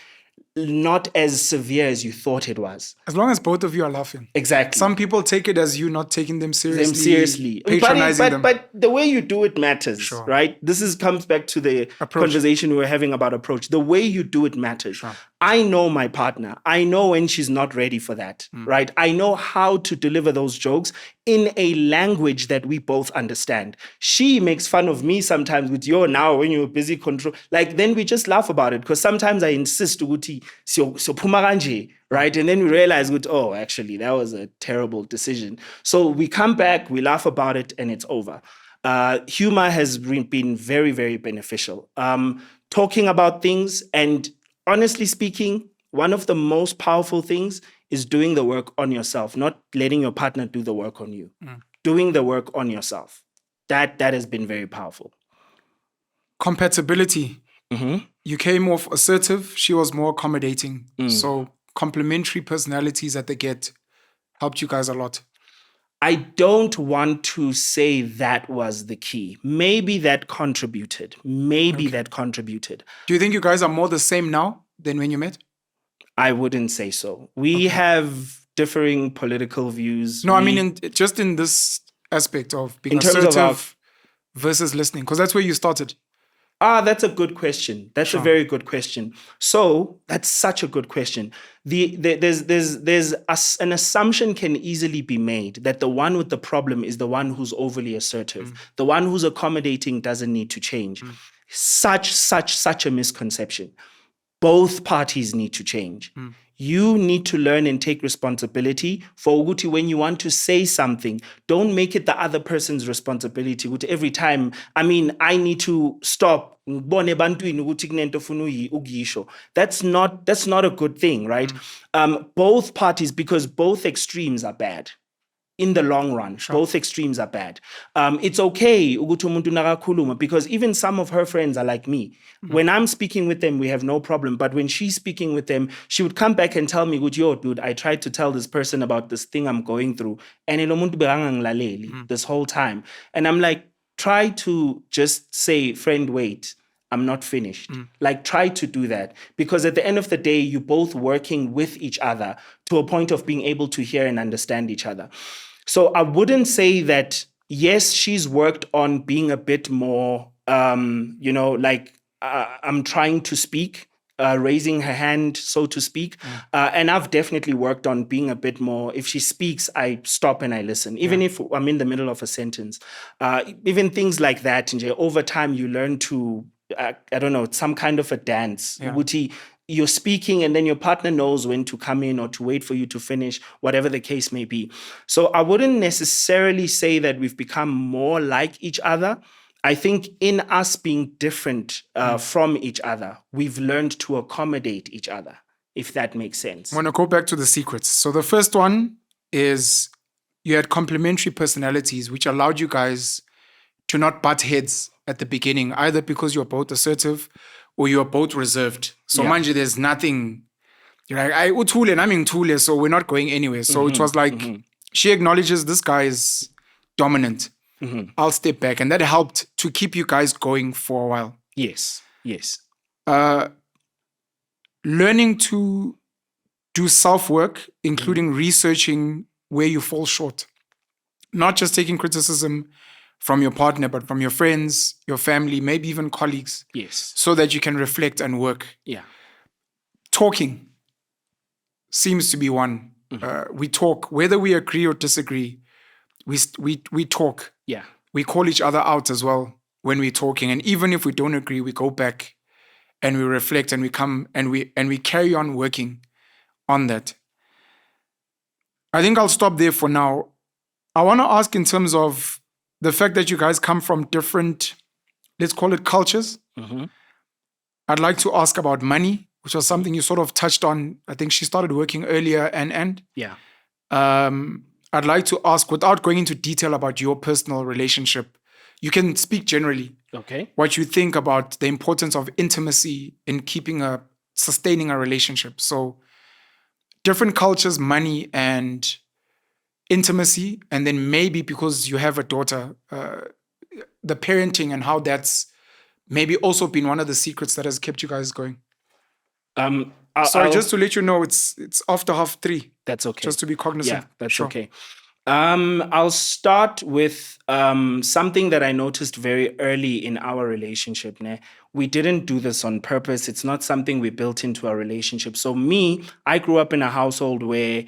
not as severe as you thought it was. As long as both of you are laughing. Exactly. Some people take it as you not taking them seriously. Patronizing them. But the way you do it matters, Sure. right? This comes back to the Approach. conversation we were having about approach. The way you do it matters. Sure. I know my partner. I know when she's not ready for that, right? I know how to deliver those jokes in a language that we both understand. She makes fun of me sometimes with yo now when you're busy control. Like then we just laugh about it because sometimes I insist ukuthi so phuma kanje, right? And then we realize, oh, actually that was a terrible decision. So we come back, we laugh about it, and it's over. Humor has been very, very beneficial. Talking about things, and honestly speaking, one of the most powerful things is doing the work on yourself, not letting your partner do the work on you. Doing the work on yourself. That has been very powerful. Compatibility. You came off assertive. She was more accommodating. So complementary personalities at the get helped you guys a lot. I don't want to say that was the key. Maybe that contributed. That contributed. Do you think you guys are more the same now than when you met? I wouldn't say so. We have differing political views. No, I mean, just in this aspect of being in terms of assertive versus listening, because that's where you started. That's a good question. That's a very good question. So that's such a good question. An assumption can easily be made that the one with the problem is the one who's overly assertive. The one who's accommodating doesn't need to change. Such a misconception. Both parties need to change. You need to learn and take responsibility for Uguti when you want to say something. Don't make it the other person's responsibility. Uguti every time, I need to stop. That's not a good thing, right? Both parties, because both extremes are bad. In the long run, both extremes are bad. It's okay ukuthi umuntu nakakhuluma, because even some of her friends are like me. When I'm speaking with them, we have no problem. But when she's speaking with them, she would come back and tell me, yo, dude, I tried to tell this person about this thing I'm going through. And this whole time. And I'm like, try to just say, friend, wait. I'm not finished. Like, try to do that. Because at the end of the day, you're both working with each other to a point of being able to hear and understand each other. So I wouldn't say that, yes, she's worked on being a bit more, I'm trying to speak, raising her hand, so to speak. And I've definitely worked on being a bit more, if she speaks, I stop and I listen, even if I'm in the middle of a sentence. Even things like that. And over time, you learn to, some kind of a dance. You're speaking and then your partner knows when to come in or to wait for you to finish, whatever the case may be. So I wouldn't necessarily say that we've become more like each other. I think in us being different from each other, we've learned to accommodate each other, if that makes sense. I want to go back to the secrets. So the first one is you had complementary personalities, which allowed you guys to not butt heads at the beginning, either because you're both assertive or you're both reserved. So manje, there's nothing, you're like, I uthule and I'm ngithule, so we're not going anywhere. So it was like, she acknowledges this guy is dominant. I'll step back. And that helped to keep you guys going for a while. Yes. learning to do self-work, including researching where you fall short. Not just taking criticism from your partner, but from your friends, your family, maybe even colleagues. Yes. So that you can reflect and work. Yeah. Talking seems to be one. We talk, whether we agree or disagree, we talk. Yeah. We call each other out as well when we're talking. And even if we don't agree, we go back and we reflect and we come and we carry on working on that. I think I'll stop there for now. I want to ask in terms of the fact that you guys come from different, let's call it cultures. I'd like to ask about money, which was something you sort of touched on. I think she started working earlier and Yeah. I'd like to ask, without going into detail about your personal relationship, you can speak generally. Okay. What you think about the importance of intimacy in sustaining a relationship. So different cultures, money and intimacy, and then maybe because you have a daughter, the parenting and how that's maybe also been one of the secrets that has kept you guys going. Sorry, just to let you know, it's after 3:30. That's okay. Just to be cognizant. Yeah, that's Sure. okay. I'll start with something that I noticed very early in our relationship. We didn't do this on purpose. It's not something we built into our relationship. So I grew up in a household where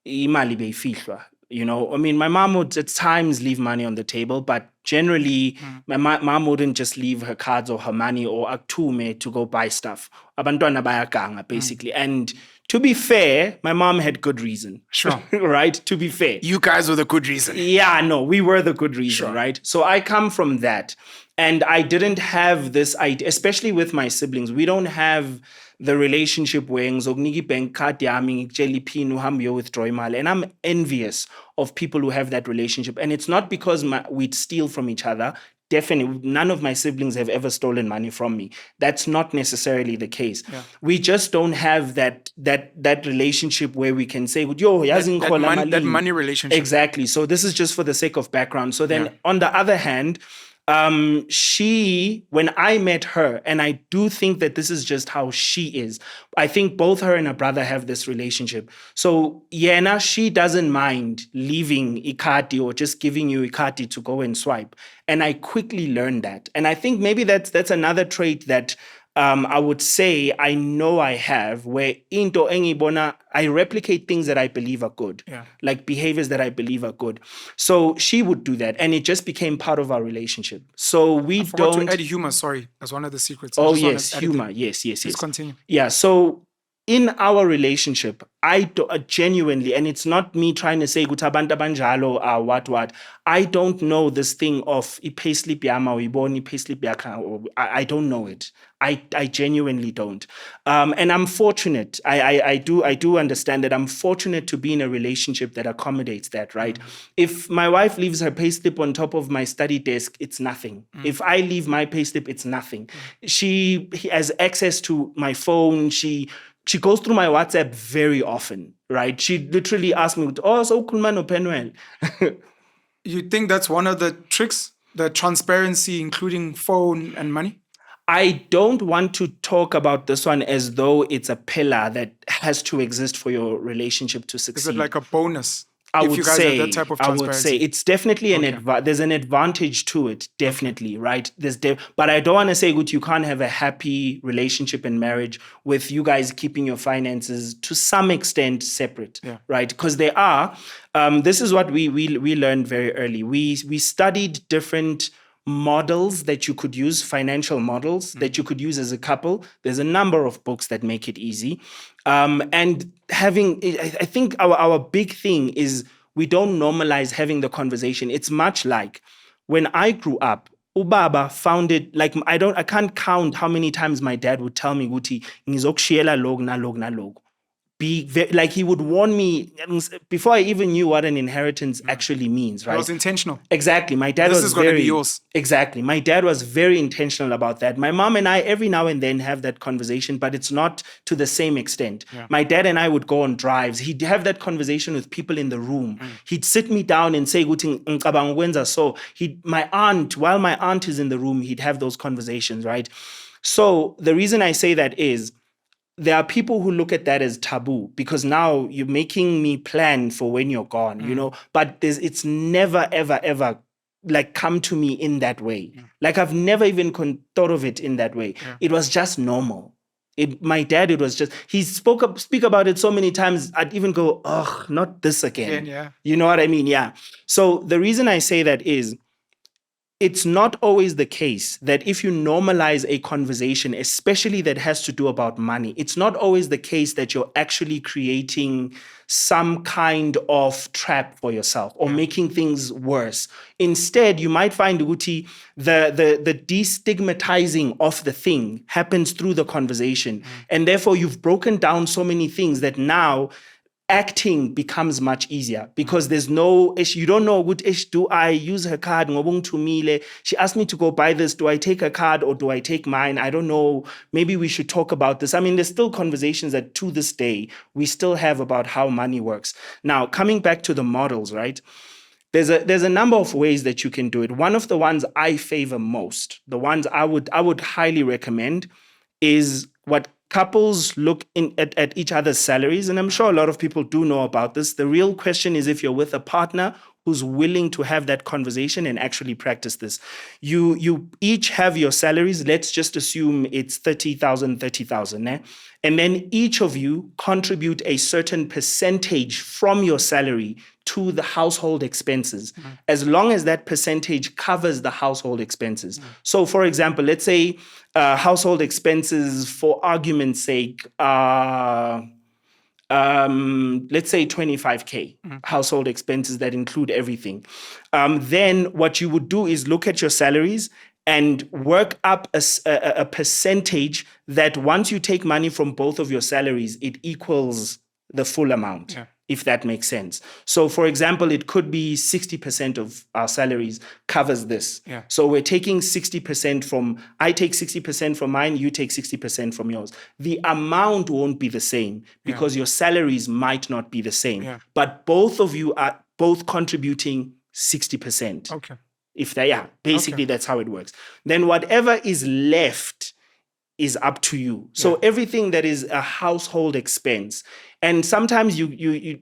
imali beyifihlwa. I mean, my mom would at times leave money on the table, but generally, my mom wouldn't just leave her cards or her money or aktume to go buy stuff. Abantwana bayaganga, basically. And to be fair, my mom had good reason. Sure. Right? To be fair. You guys were the good reason. Yeah, no, we were the good reason, Sure. right? So I come from that. And I didn't have this idea, especially with my siblings. We don't have the relationship where ngizokunika bank card yami ngikutshela iphini uhambe uyowithdraw imali. And I'm envious of people who have that relationship. And it's not because we'd steal from each other. Definitely, none of my siblings have ever stolen money from me. That's not necessarily the case. Yeah. We just don't have that relationship where we can say, yo, that money relationship. Exactly. So this is just for the sake of background. So then on the other hand, when I met her, and I do think that this is just how she is, I think both her and her brother have this relationship. So Yena, she doesn't mind leaving ikati or just giving you ikati to go and swipe. And I quickly learned that. And I think maybe that's another trait that I would say I know I have, where into engibona I replicate things that I believe are good, like behaviors that I believe are good. So she would do that, and it just became part of our relationship. So we don't to add humor. Sorry, as one of the secrets. Oh yes, humor. Yes. Please continue. Yeah. So in our relationship, I genuinely, and it's not me trying to say gutabanta banjalo what. I don't know this thing of payslip yama or iboni payslip yaka. I don't know it. I genuinely don't. And I'm fortunate. I do understand that I'm fortunate to be in a relationship that accommodates that, right? If my wife leaves her payslip on top of my study desk, it's nothing. If I leave my payslip, it's nothing. She has access to my phone. She goes through my WhatsApp very often, right? She literally asks me, oh, so Kulman or Penuel. You think that's one of the tricks? The transparency, including phone and money? I don't want to talk about this one as though it's a pillar that has to exist for your relationship to succeed. Is it like a bonus? I if would you guys say, have that type of I transparency? would say it's definitely there's an advantage to it, definitely, right? But I don't want to say, good, you can't have a happy relationship and marriage with you guys keeping your finances to some extent separate, right? Because there are, this is what we learned very early. We studied different models that you could use, financial models that you could use as a couple. There's a number of books that make it easy. And I think our big thing is we don't normalize having the conversation. It's much like when I grew up, Ubaba found it like I can't count how many times my dad would tell me, Guti, ngizokushiyela log na log na log. Like he would warn me before I even knew what an inheritance actually means, right? It was intentional. Exactly. My dad This is going to be yours. Exactly. My dad was very intentional about that. My mom and I every now and then have that conversation, but it's not to the same extent. My dad and I would go on drives. He'd have that conversation with people in the room. He'd sit me down and say, so while my aunt is in the room, he'd have those conversations, right? So the reason I say that is there are people who look at that as taboo because now you're making me plan for when you're gone, you know, but it's never, ever, ever like come to me in that way. Like I've never even thought of it in that way. It was just normal. My dad, it was just, he speak about it so many times, I'd even go, ugh, not this again. Yeah. You know what I mean? Yeah. So the reason I say that is, it's not always the case that if you normalize a conversation, especially that has to do about money, it's not always the case that you're actually creating some kind of trap for yourself or making things worse. Instead, you might find, Uti, the destigmatizing of the thing happens through the conversation. And therefore, you've broken down so many things that now acting becomes much easier because there's no issue. You don't know, what issue do I use her card? She asked me to go buy this. Do I take her card or do I take mine? I don't know. Maybe we should talk about this. I mean, there's still conversations that to this day we still have about how money works. Now, coming back to the models, right? There's a number of ways that you can do it. One of the ones I favor most, the ones I would highly recommend, is what couples look at each other's salaries. And I'm sure a lot of people do know about this. The real question is if you're with a partner who's willing to have that conversation and actually practice this. You each have your salaries. Let's just assume it's 30,000, eh? And then each of you contribute a certain percentage from your salary to the household expenses, as long as that percentage covers the household expenses. So, for example, let's say household expenses, for argument's sake, let's say 25K household expenses that include everything. Then what you would do is look at your salaries and work up a percentage that once you take money from both of your salaries, it equals the full amount, if that makes sense. So, for example, it could be 60% of our salaries covers this. So we're taking 60% from, I take 60% from mine, you take 60% from yours. The amount won't be the same because your salaries might not be the same. But both of you are both contributing 60%. Okay. If they are, basically that's how it works. Then whatever is left is up to you. So everything that is a household expense, and sometimes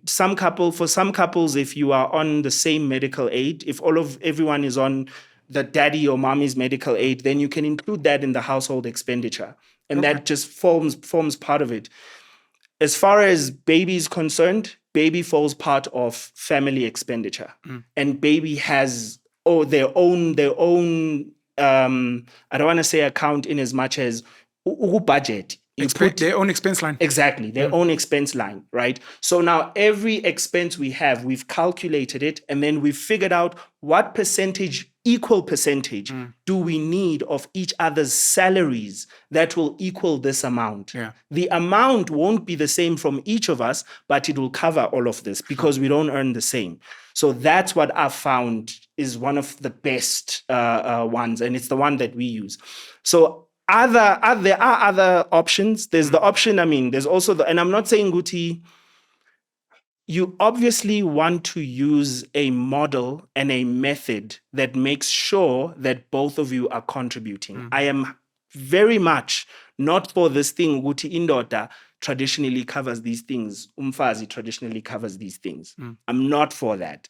some couples, if you are on the same medical aid, if everyone is on the daddy or mommy's medical aid, then you can include that in the household expenditure, and that just forms part of it. As far as baby is concerned, baby falls part of family expenditure, and baby has their own I don't want to say account in as much as budget. You put their own expense line. Exactly, their own expense line, right? So now every expense we have, we've calculated it, and then we've figured out what equal percentage do we need of each other's salaries that will equal this amount. The amount won't be the same from each of us, but it will cover all of this because we don't earn the same. So that's what I've found is one of the best ones, and it's the one that we use. So there are other options. There's the option, there's also and I'm not saying, Guti, you obviously want to use a model and a method that makes sure that both of you are contributing. I am very much not for this thing, Guti indoda traditionally covers these things. Umfazi traditionally covers these things. I'm not for that.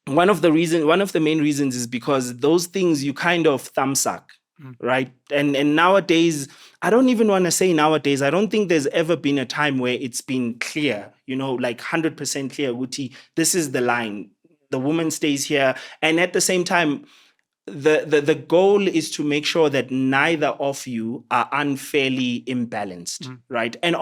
One of the main reasons is because those things you kind of thumbsuck. Right. And nowadays, I don't even want to say nowadays, I don't think there's ever been a time where it's been clear, like 100% clear, Uti, this is the line. The woman stays here. And at the same time, the goal is to make sure that neither of you are unfairly imbalanced, right? And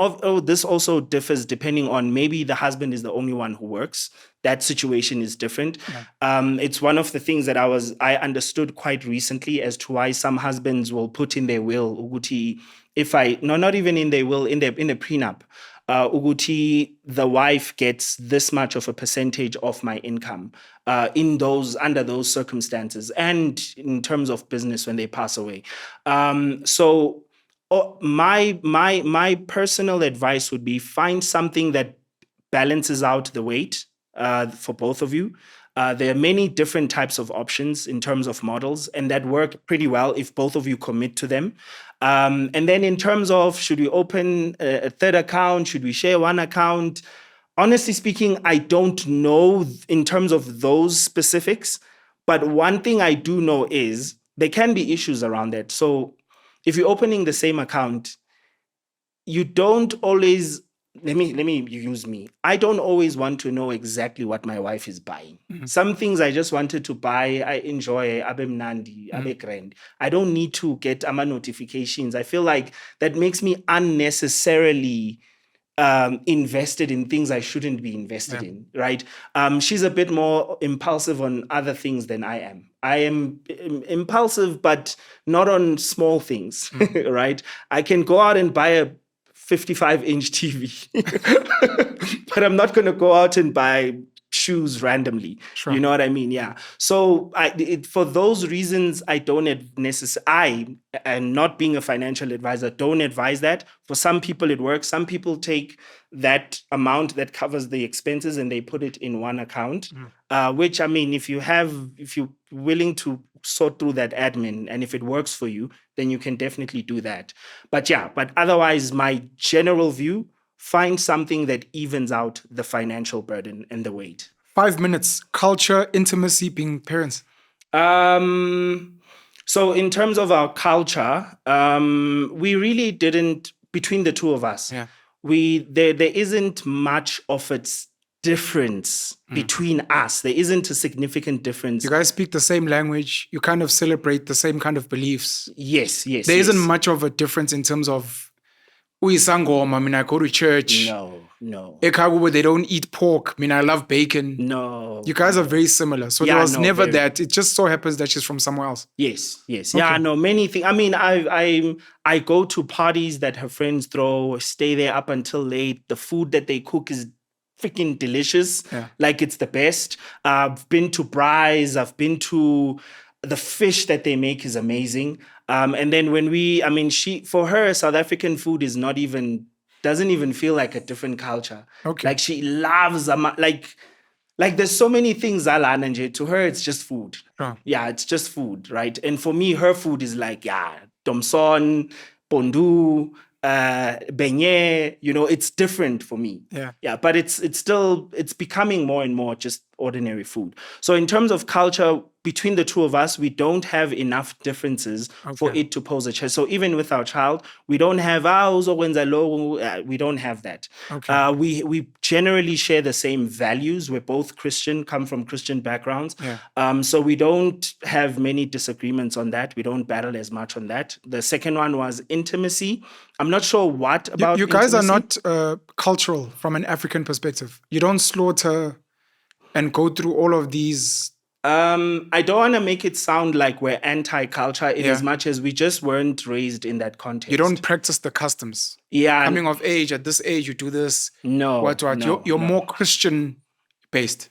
this also differs depending on maybe the husband is the only one who works. That situation is different. It's one of the things that I understood quite recently as to why some husbands will put in their will, Uguti, not even in their will, in the prenup, Uguti, the wife gets this much of a percentage of my income under those circumstances, and in terms of business when they pass away. So my personal advice would be find something that balances out the weight for both of you. There are many different types of options in terms of models, and that work pretty well if both of you commit to them. And then in terms of should we open a third account, should we share one account? Honestly speaking, I don't know in terms of those specifics. But one thing I do know is there can be issues around that. So if you're opening the same account, you don't always let me use me. I don't always want to know exactly what my wife is buying. Some things I just wanted to buy, I enjoy, abe mnandi, abe grand. I don't need to get ama notifications. I feel like that makes me unnecessarily invested in things I shouldn't be invested in, right? She's a bit more impulsive on other things than I am. I am impulsive, but not on small things, right? I can go out and buy a 55-inch TV, but I'm not going to go out and buy shoes randomly. Sure. You know what I mean? Yeah. So for those reasons, I don't necessarily, and not being a financial advisor, don't advise that. For some people, it works. Some people take that amount that covers the expenses and they put it in one account, which, I mean, if you're willing to sort through that admin and if it works for you, then you can definitely do that. But otherwise, my general view, find something that evens out the financial burden and the weight. 5 minutes, culture, intimacy, being parents. So in terms of our culture, we really didn't, between the two of us, there isn't much of its difference between us. There isn't a significant difference. You guys speak the same language. You kind of celebrate the same kind of beliefs. Yes. There isn't much of a difference in terms of uyisangoma, I mean, I go to church. No. Ekagubo, they don't eat pork. I mean, I love bacon. No. You guys are very similar. So there was never that. It just so happens that she's from somewhere else. Yes. Okay. Yeah, no, many things. I mean, I go to parties that her friends throw, stay there up until late. The food that they cook is freaking delicious. Yeah. Like it's the best. I've been to Braai's. I've been to the fish that they make is amazing. And then for her, South African food is doesn't even feel like a different culture. Okay. Like she loves, like there's so many things, to her, it's just food. Sure. Yeah, it's just food, right? And for me, her food is like, Thomson, Pondu, beignet, it's different for me. Yeah, but it's becoming more and more just ordinary food. So in terms of culture, between the two of us, we don't have enough differences for it to pose a challenge. So even with our child, we don't have we don't have that. Okay. We generally share the same values. We're both Christian, come from Christian backgrounds. Yeah. So we don't have many disagreements on that. We don't battle as much on that. The second one was intimacy. I'm not sure what about you guys intimacy. are not cultural from an African perspective. You don't slaughter and go through all of these. I don't want to make it sound like we're anti-culture in as much as we just weren't raised in that context. You don't practice the customs. Yeah. Coming of age, at this age, you do this. No. What? You're more Christian-based.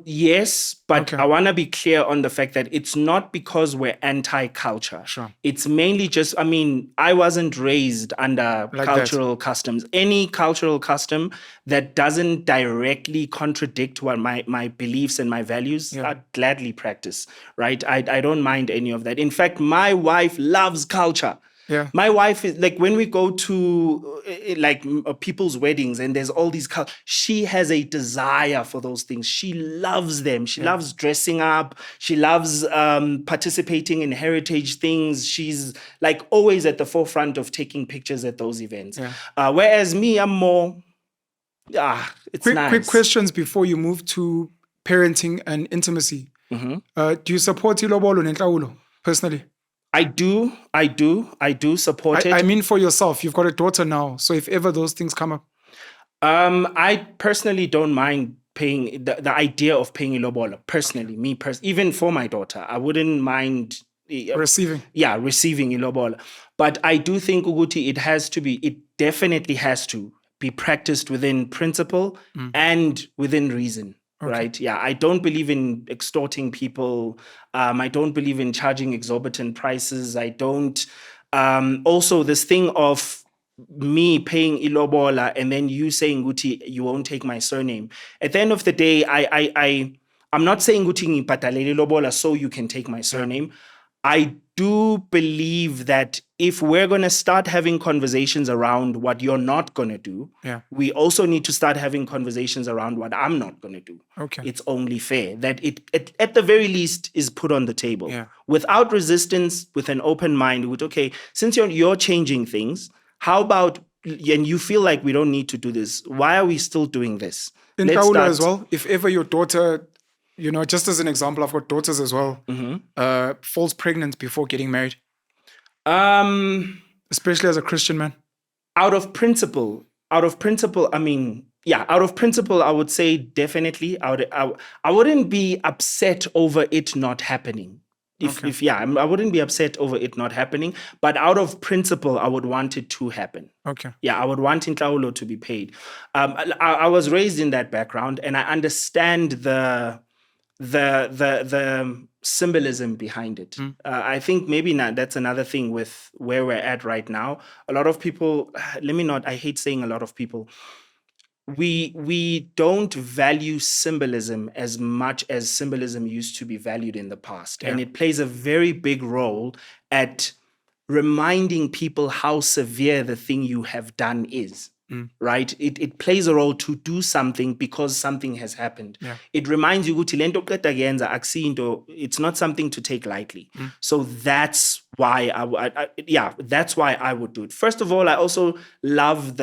Yes, but I want to be clear on the fact that it's not because we're anti-culture. Sure. It's mainly just, I wasn't raised under cultural customs. Any cultural custom that doesn't directly contradict what my beliefs and my values, I'd gladly practice, right? I don't mind any of that. In fact, my wife loves culture. Yeah. My wife is like, when we go to people's weddings and there's all these she has a desire for those things. She loves them. She loves dressing up. She loves participating in heritage things. She's like always at the forefront of taking pictures at those events. Yeah. Whereas me, I'm more, it's nice. Quick questions before you move to parenting and intimacy. Do you support ilobolo nenhlawulo personally? I do support it. I mean, for yourself, you've got a daughter now. So if ever those things come up. I personally don't mind paying the idea of paying ilobolo. Personally, even for my daughter, I wouldn't mind receiving. Yeah, receiving ilobolo. But I do think Uguti, it definitely has to be practiced within principle and within reason. Okay. Right. Yeah. I don't believe in extorting people. I don't believe in charging exorbitant prices. I don't. Also, this thing of me paying ilobola and then you saying, Guti, you won't take my surname. At the end of the day, I'm not saying Guti ngiphatalele ilobola so you can take my surname. I do believe that if we're going to start having conversations around what you're not going to do, we also need to start having conversations around what I'm not going to do. Okay. It's only fair that it at the very least is put on the table without resistance, with an open mind. With, okay, since you're changing things, how about, and you feel like we don't need to do this, why are we still doing this? In Kaula as well, if ever your daughter, just as an example, I've got daughters as well, falls pregnant before getting married. Especially as a Christian man. Out of principle, I mean, out of principle, I would say definitely. I wouldn't be upset over it not happening. I wouldn't be upset over it not happening, but out of principle, I would want it to happen. Okay. Yeah, I would want Intlaulo to be paid. I was raised in that background, and I understand the symbolism behind it. I think maybe that's another thing with where we're at right now. A lot of people, I hate saying a lot of people, we don't value symbolism as much as symbolism used to be valued in the past. And it plays a very big role at reminding people how severe the thing you have done is. Right? It plays a role to do something because something has happened. It reminds you, it's not something to take lightly. So that's why that's why I would do it. First of all, I also love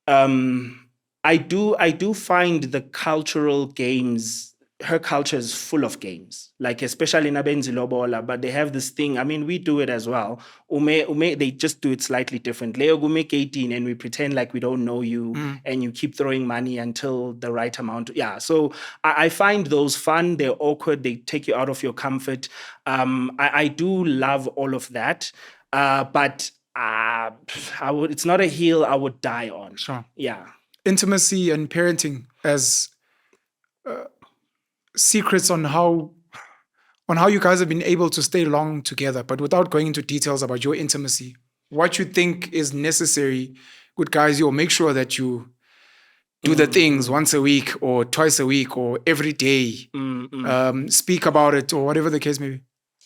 I do find the cultural games. Her culture is full of games, like especially in Abenzi Lobola, but they have this thing. I mean, we do it as well. They just do it slightly different. Leo make 18 and we pretend like we don't know you and you keep throwing money until the right amount. Yeah, so I find those fun. They're awkward. They take you out of your comfort. I do love all of that, but it's not a hill I would die on. Sure. Yeah. Intimacy and parenting as secrets on how you guys have been able to stay long together, but without going into details about your intimacy. What you think is necessary, good guys, you'll make sure that you do the things once a week or twice a week or every day. Speak about it or whatever the case may be.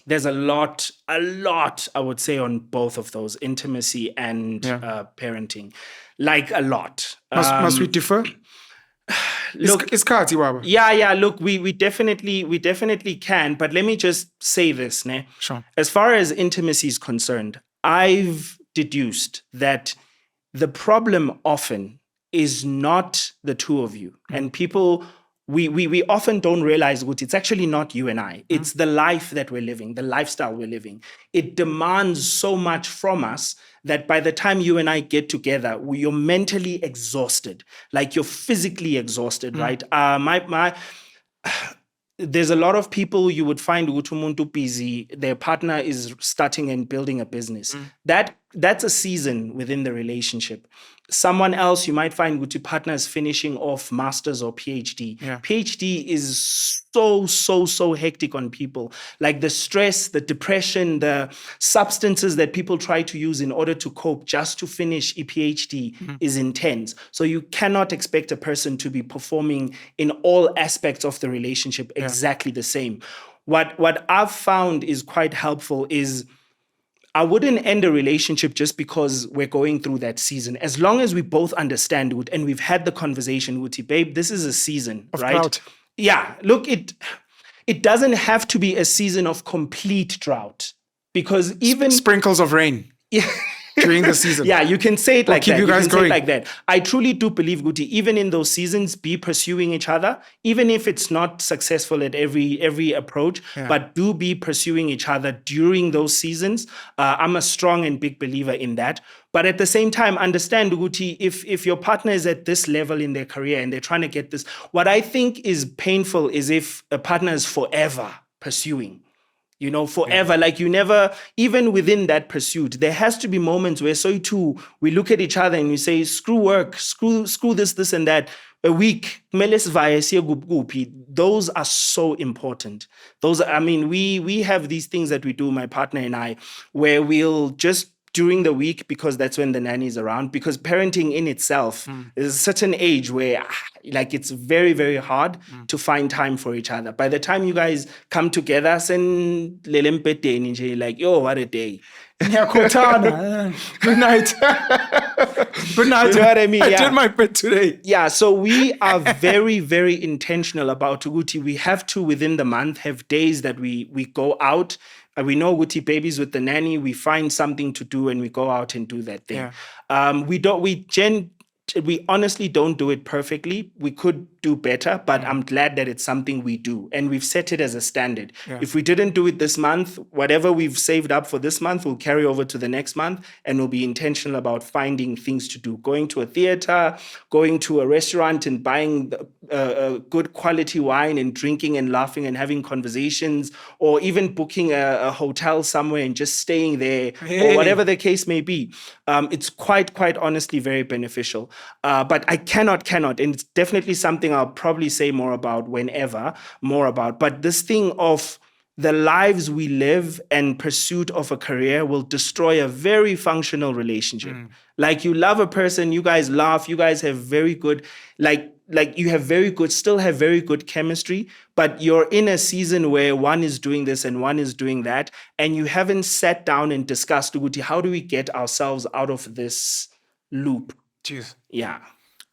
There's a lot, I would say, on both of those, intimacy and parenting. Like a lot. Must we differ? Look, it's Kati, Baba. Yeah. Look, we definitely can. But let me just say this, ne? Sure. As far as intimacy is concerned, I've deduced that the problem often is not the two of you, and people. We often don't realize what it's actually not you and I. It's the life that we're living, the lifestyle we're living. It demands so much from us that by the time you and I get together, you're mentally exhausted, like you're physically exhausted, right? There's a lot of people you would find umuntu busy. Their partner is starting and building a business. That's a season within the relationship. Someone else you might find Guti partner is finishing off masters or PhD. PhD is so hectic on people. Like the stress, the depression, the substances that people try to use in order to cope just to finish a PhD is intense. So you cannot expect a person to be performing in all aspects of the relationship exactly the same. What I've found is quite helpful is I wouldn't end a relationship just because we're going through that season. As long as we both understand it and we've had the conversation with you, babe, this is a season, of right? Drought. Yeah, look, it doesn't have to be a season of complete drought because even sprinkles of rain. During the season. Yeah, you can say it like keep that. You guys going. Say it like that. I truly do believe, Guti, even in those seasons, be pursuing each other, even if it's not successful at every approach, but do be pursuing each other during those seasons. I'm a strong and big believer in that. But at the same time, understand, Guti, if your partner is at this level in their career and they're trying to get this, what I think is painful is if a partner is forever pursuing. Forever, like you never, even within that pursuit, there has to be moments where so too, we look at each other and we say, screw work, screw this and that. A week, those are so important. We have these things that we do, my partner and I, where we'll just during the week, because that's when the nanny is around, because parenting in itself is a certain age where Like it's very, very hard to find time for each other. By the time you guys come together, send like, yo, what a day. Ngiyakhuthana. Good night. Good night. You know what I mean? I Yeah. did my bit today. Yeah, so we are very, very intentional about Uguti. We have to, within the month, have days that we go out. We know Uguti babies with the nanny. We find something to do and we go out and do that thing. Yeah. We honestly don't do it perfectly. We could do better, but I'm glad that it's something we do. And we've set it as a standard. Yeah. If we didn't do it this month, whatever we've saved up for this month, we'll carry over to the next month and we'll be intentional about finding things to do. Going to a theater, going to a restaurant and buying good quality wine and drinking and laughing and having conversations, or even booking a hotel somewhere and just staying there, or whatever the case may be. It's quite honestly very beneficial. But I cannot, and it's definitely something I'll probably say more about. But this thing of the lives we live and pursuit of a career will destroy a very functional relationship. Like you love a person, you guys laugh, you guys have very good, still have very good chemistry, but you're in a season where one is doing this and one is doing that, and you haven't sat down and discussed, Uguti, how do we get ourselves out of this loop? Jeez. Yeah.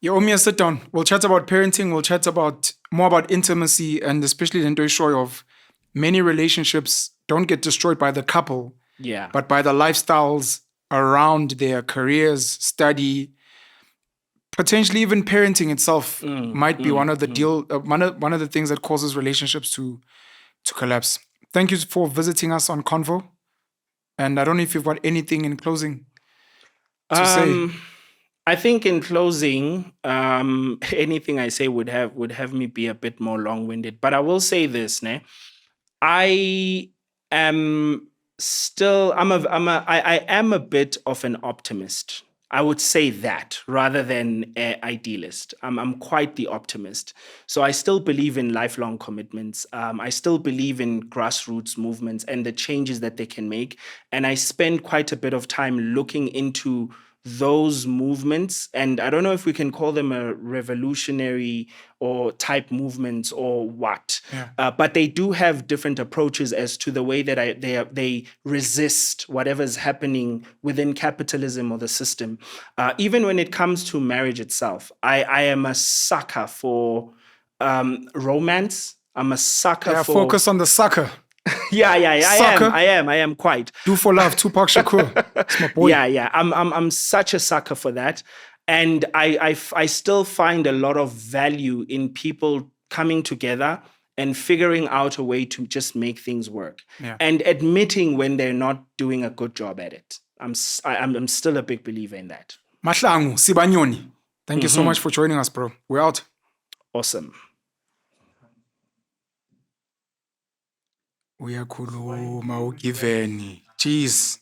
You owe me a sit down. We'll chat about parenting. We'll chat about more about intimacy, and especially the issue of many relationships don't get destroyed by the couple, but by the lifestyles around their careers, study, potentially even parenting itself might be one of the one of the things that causes relationships to collapse. Thank you for visiting us on Konvo, and I don't know if you've got anything in closing to say. I think in closing, anything I say would have me be a bit more long-winded. But I will say this, ne? I am a bit of an optimist. I would say that rather than an idealist. I'm quite the optimist. So I still believe in lifelong commitments. I still believe in grassroots movements and the changes that they can make. And I spend quite a bit of time looking into those movements, and I don't know if we can call them a revolutionary or type movements or what, but they do have different approaches as to the way that they resist whatever's happening within capitalism or the system. Even when it comes to marriage itself, I am a sucker for romance. I'm a sucker for Focus on the sucker. Sucker. I am quite. Do for love, Tupac Shakur. It's my boy. I'm such a sucker for that. And I still find a lot of value in people coming together and figuring out a way to just make things work. And admitting when they're not doing a good job at it. I'm still a big believer in that. Mahlangu, Sibanyoni. Thank you so much for joining us, bro. We're out. Awesome. Uyakhuluma ugiveni. Jeez.